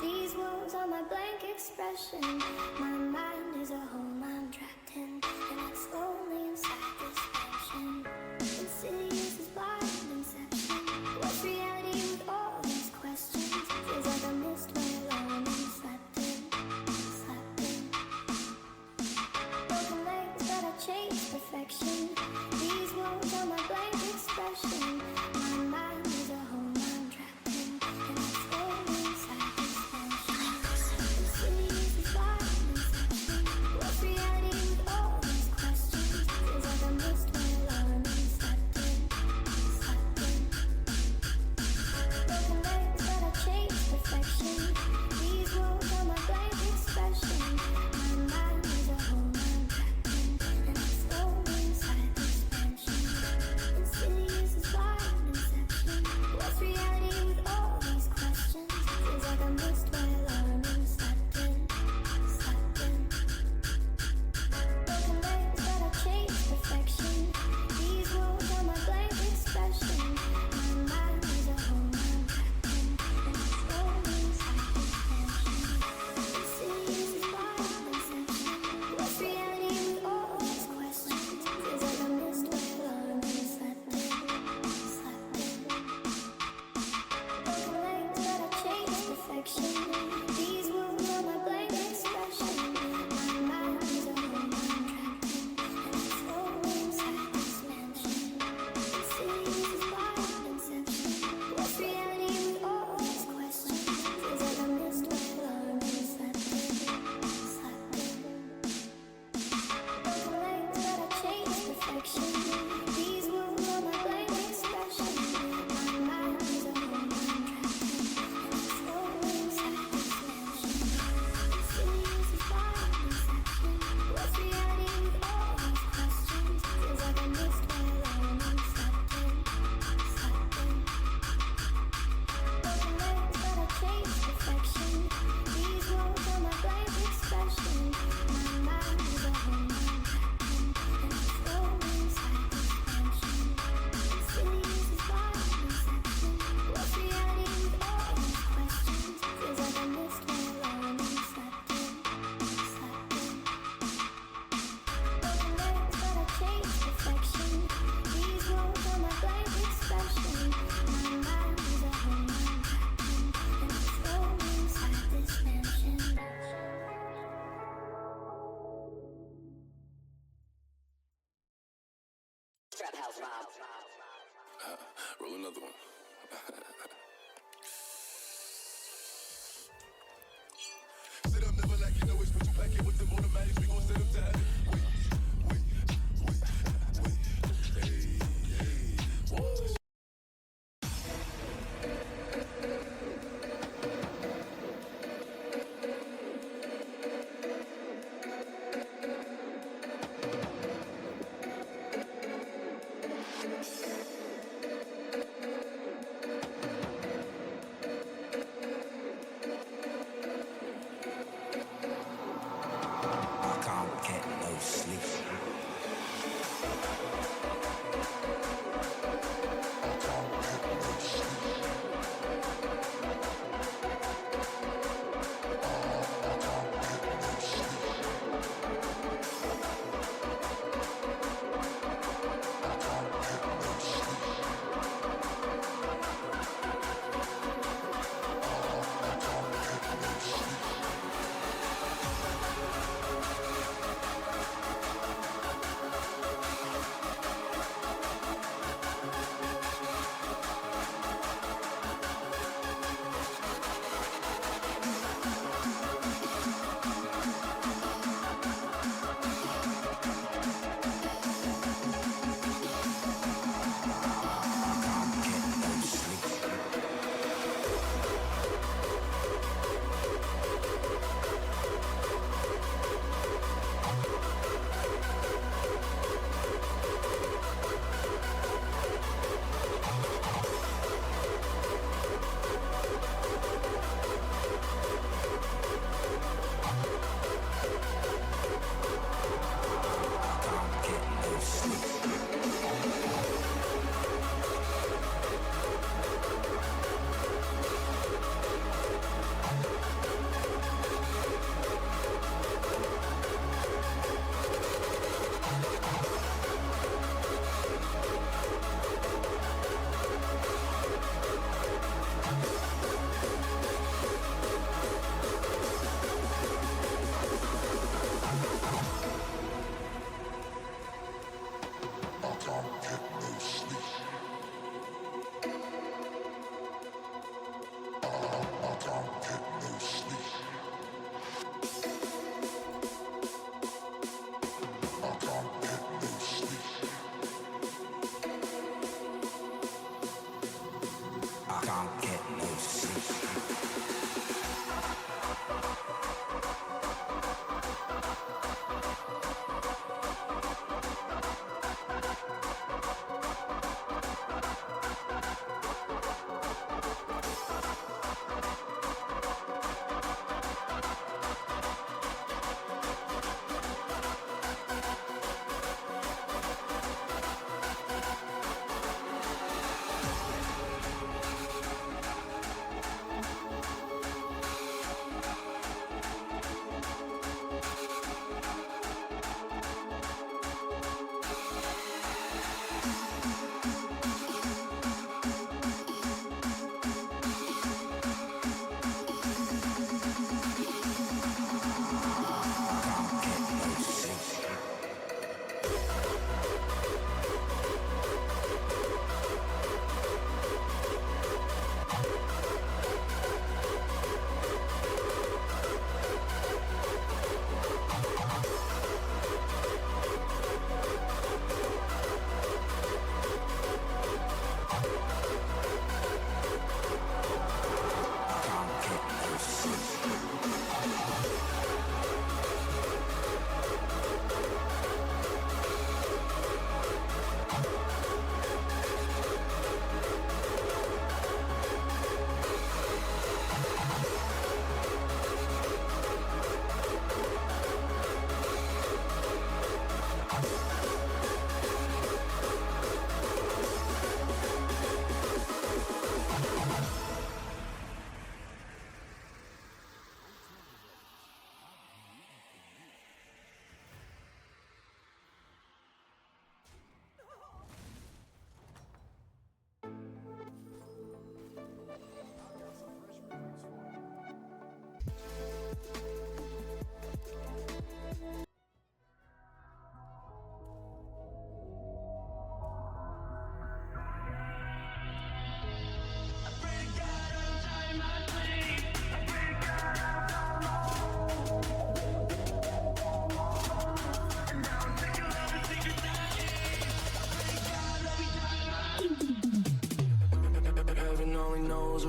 These walls are my blank expression. My mind is a home I'm trapped in, and I'm slowly inside this mansion. Insidious is blind inception. What's reality with all these questions? Feels like I missed my alarm and slept in, slept in. Broken legs that I chase perfection. These walls are my blank expression. My mind is a home I'm trapped in, and I'm slowly inside this mansion. Insidious is blind inception. What's reality with all these questions? Feels like I missed my alarm and slept in, slept in. Broken legs that I chase perfection. These walls are my blank expression. My mind is a home I'm trapped in, and I'm slowly inside this mansion. Insidious is blind inception. What's reality with all these questions? Feels like I missed my alarm and slept in, slept in. Broken legs that I chase perfection. These walls are my blank expression. My mind is a home I'm trapped in, and I'm slowly inside this mansion. Insidious is blind inception. What's reality with all these questions? Feels like I missed my alarm and slept in, slept in. Broken legs that I chase perfection. These walls are my blank expression. My mind is a home I'm trapped in, and I'm slowly inside this mansion. Insidious is blind inception. What's reality with all these questions? Feels like I missed my alarm and slept in, slept in. Broken legs that I chase perfection. These walls are my blank expression. My mind is a home I'm trapped in, and I'm slowly inside this mansion. Insidious is blind inception. What's reality with all these questions? Feels like I missed my alarm and slept in, slept in. Broken legs that I chase perfection. These walls are my blank expression. My mind is a home I'm trapped in, and I'm slowly inside this mansion. Insidious is blind inception. What's reality with all these questions? Feels like I missed my alarm and slept in, slept in. Broken legs that I chase perfection. These walls are my blank expression. My mind is a home I'm trapped in, and I'm slowly inside this mansion. Roll another one. Sit up, never like you know it's put you back in with them automatics. We gon' set them to heaven. Wait. Hey. Whoa.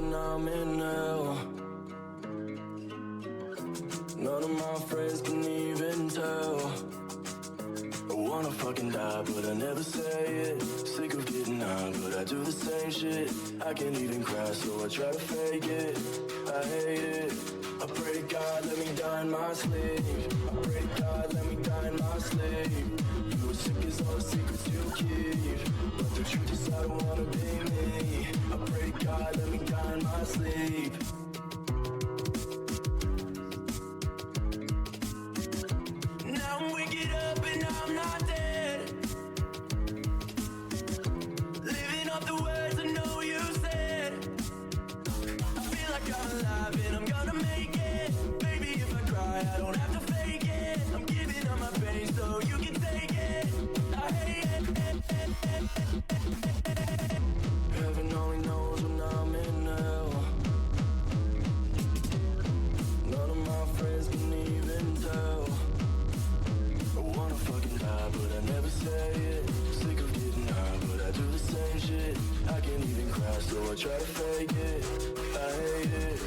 when I'm in hell. None of my friends can even tell. I wanna fucking die, but I never say it. Sick of getting high, but I do the same shit. I can't even cry, so I try to fake it. I hate it. I pray to God, let me die in my sleep. I pray to God, let me die in my sleep. You as sick as all the secrets you keep, but the truth is I don't wanna be me. I pray to God, let me die in my sleep. Now I'm waking up and I'm not dead. Living off the words I know you said. I feel like I'm alive and I'm gonna make it. Baby, if I cry, I don't have to fake it. I'm giving up my pain so you can take it. I hate it. Heaven only knows when I'm in hell. None of my friends can even tell. I wanna fucking die, but I never say it. Sick of getting high, but I do the same shit. I can't even cry, so I try to fake it. I hate it.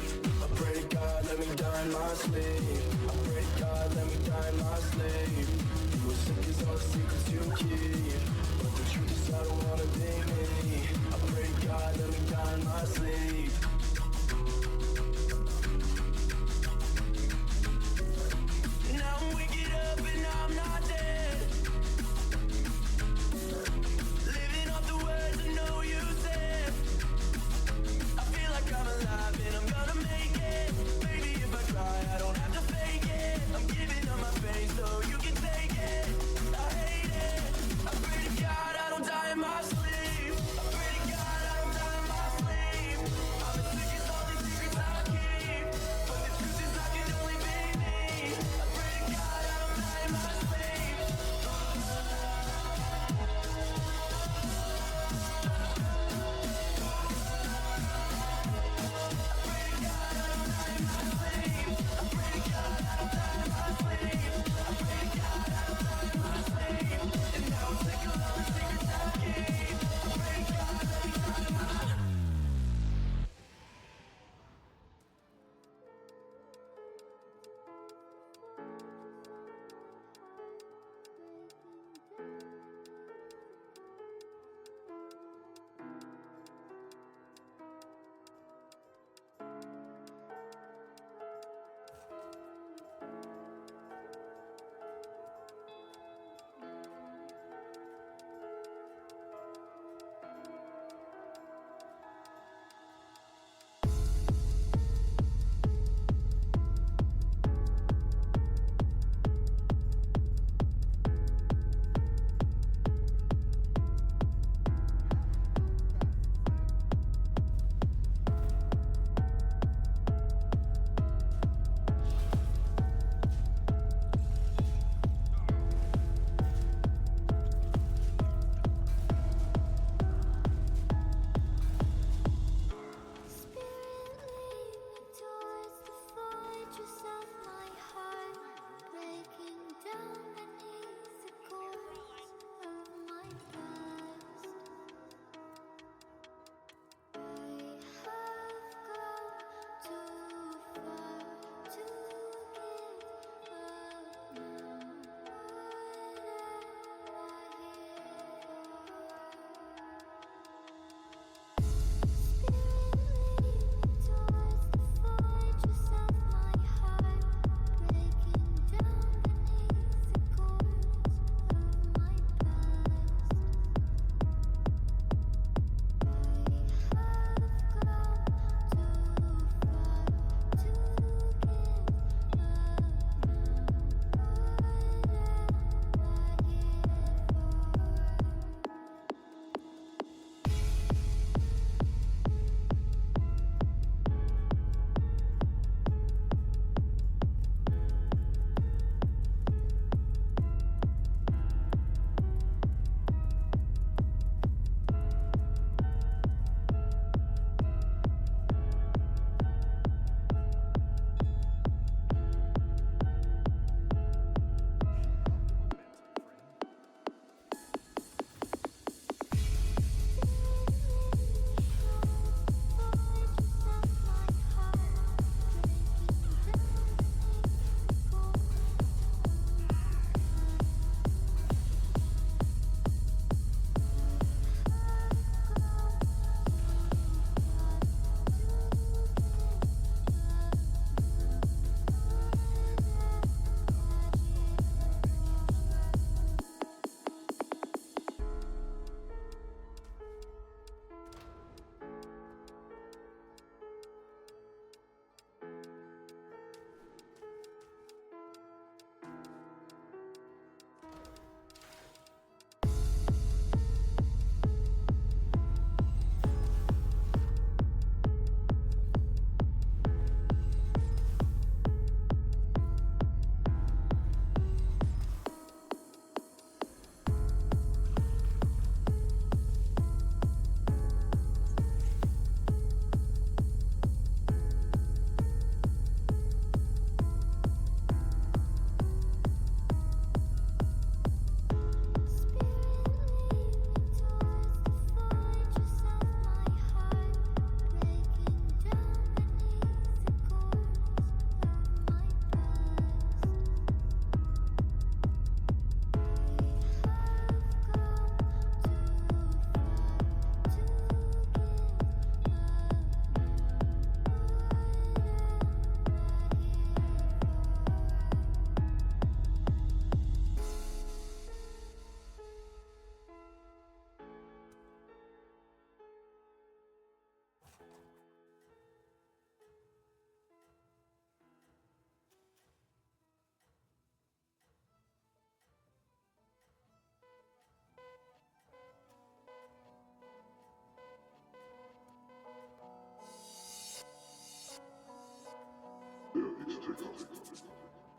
I pray to God, let me die in my sleep. I pray to God, let me die in my sleep. You as sick as all the secrets you keep, but the truth is I don't wanna be me. I pray to God, let me die in my sleep. Now I'm waking up and I'm not dead. Living off the words I know you said. I feel like I'm alive and I'm gonna make it. Baby, if I cry, I don't have to fake it. I'm giving up my pain so you can take it. I hate it. I pray to God I don't die in my sleep. I pray to God I don't die in my sleep.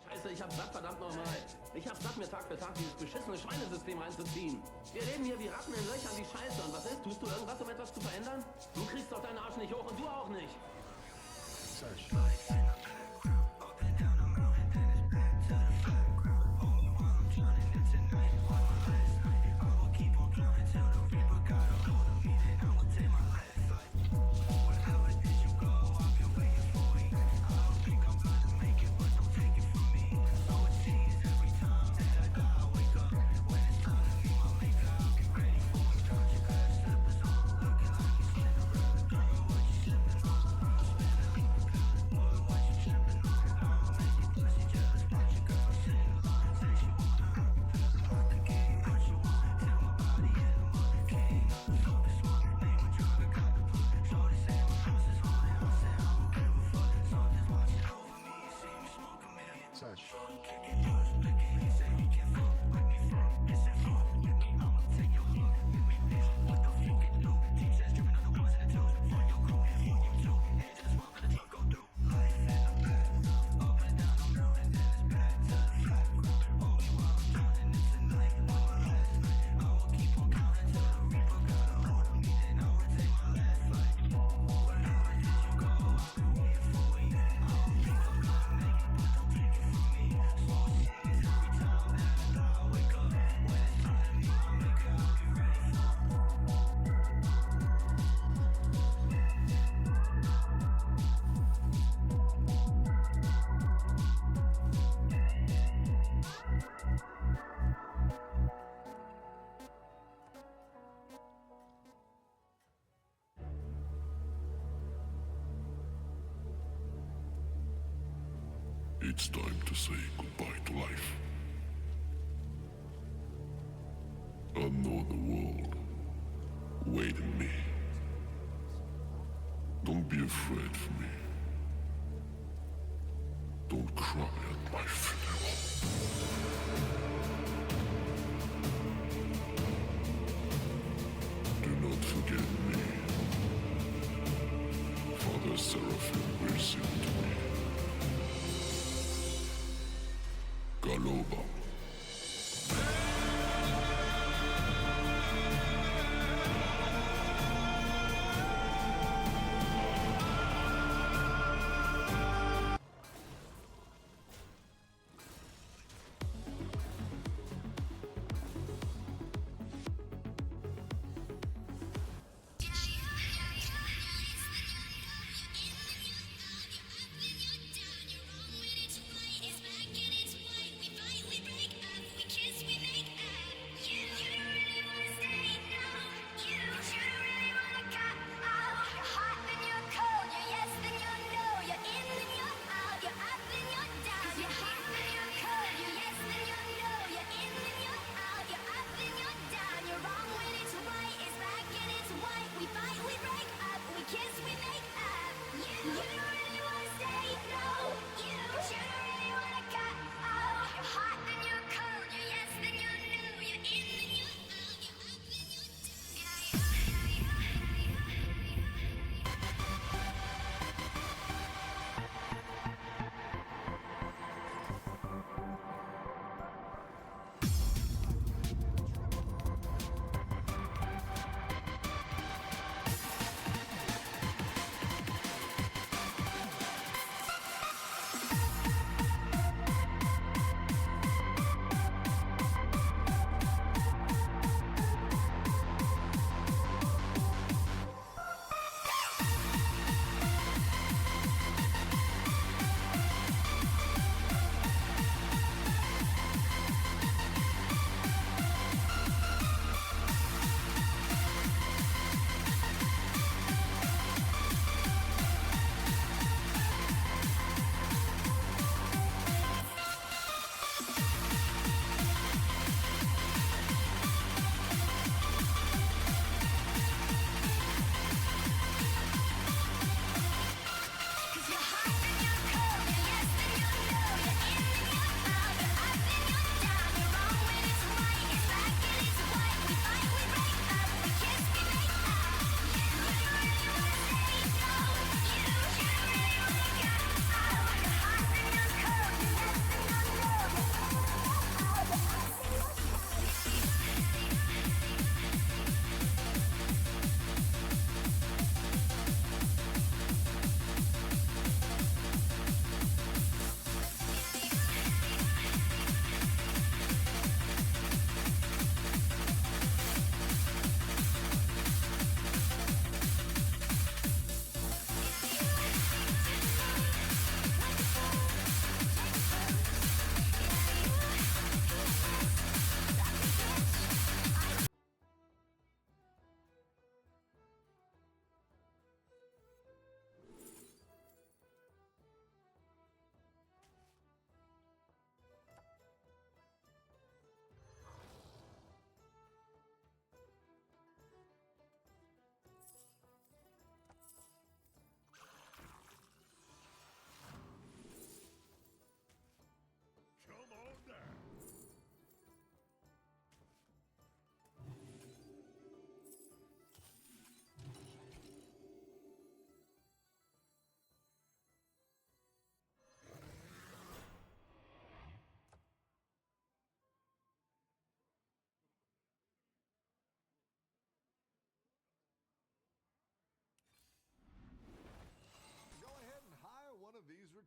Scheiße, ich hab satt, verdammt nochmal. Ich hab satt, mir Tag für Tag dieses beschissene Schweinesystem reinzuziehen. Wir leben hier wie Ratten in Löchern, die Scheiße. Und was ist? Tust du irgendwas, um etwas zu verändern? Du kriegst doch deinen Arsch nicht hoch und du auch nicht. Search. It's time to say goodbye to life. I know the world waiting me. Don't be afraid for me. Don't cry at my funeral. Do not forget me. Father Seraphim will sing to me. Galoba. It's back and it's white. We finally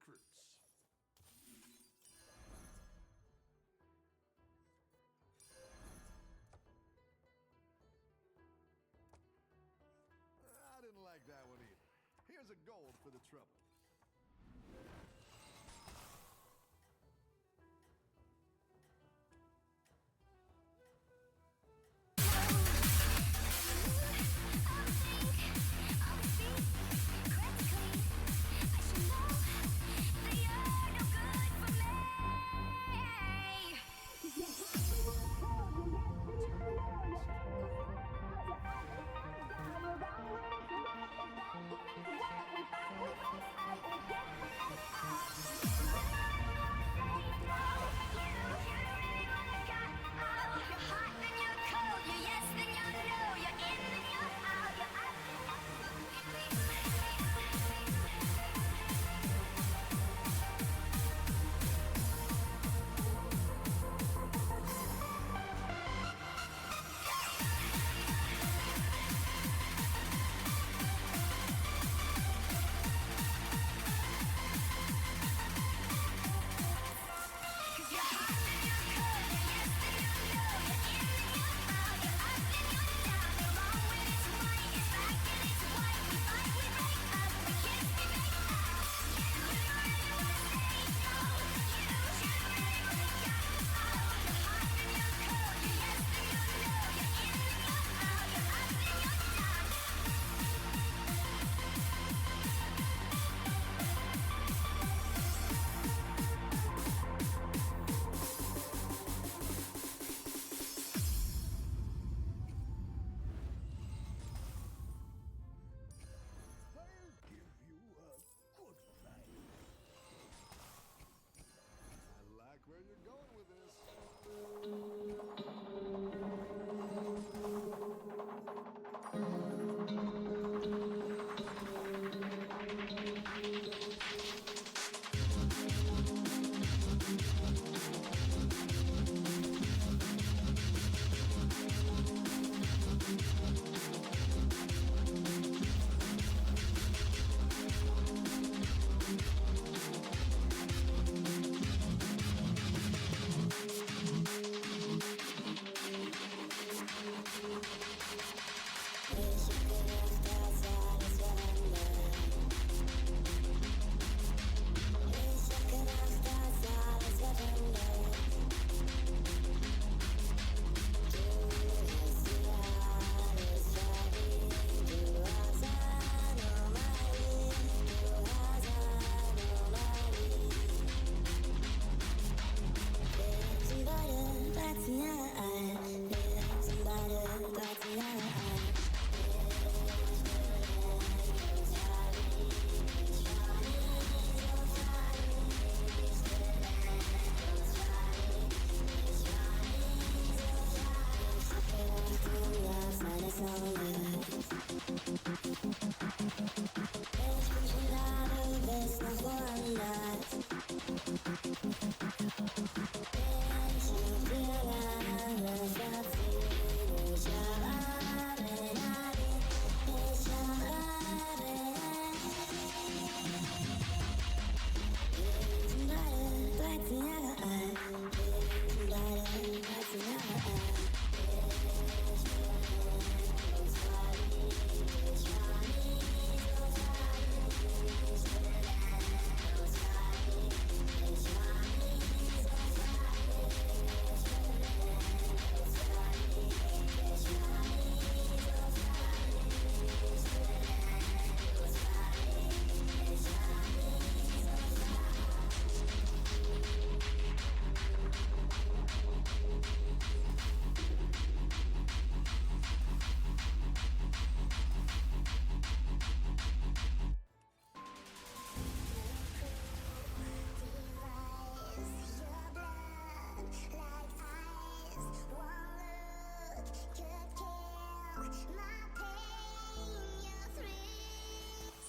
recruits. I didn't like that one either. Here's a gold for the trouble. Where you're going with it?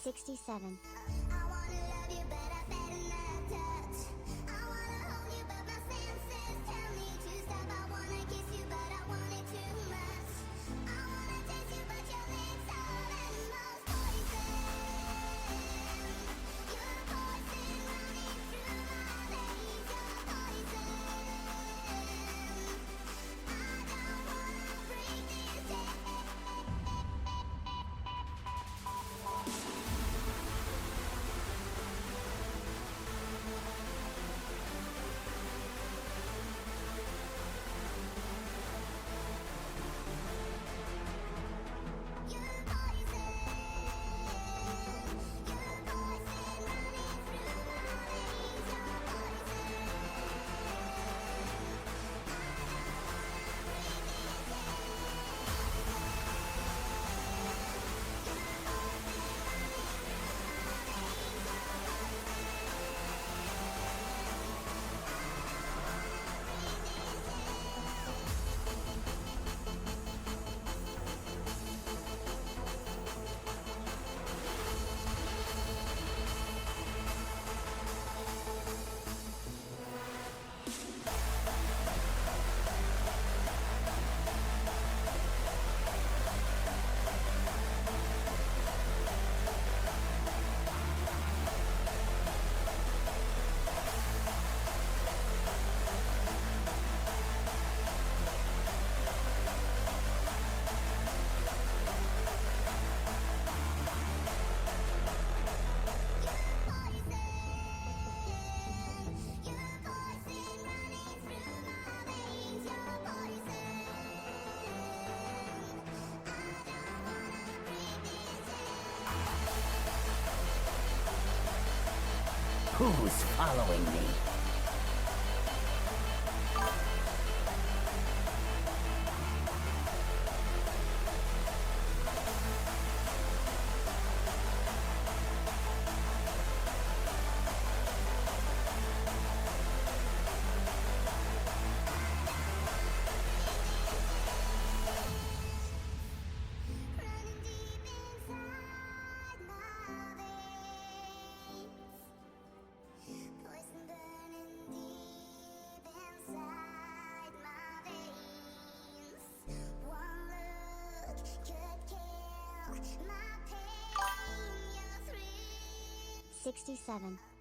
67. Who's following me? $67.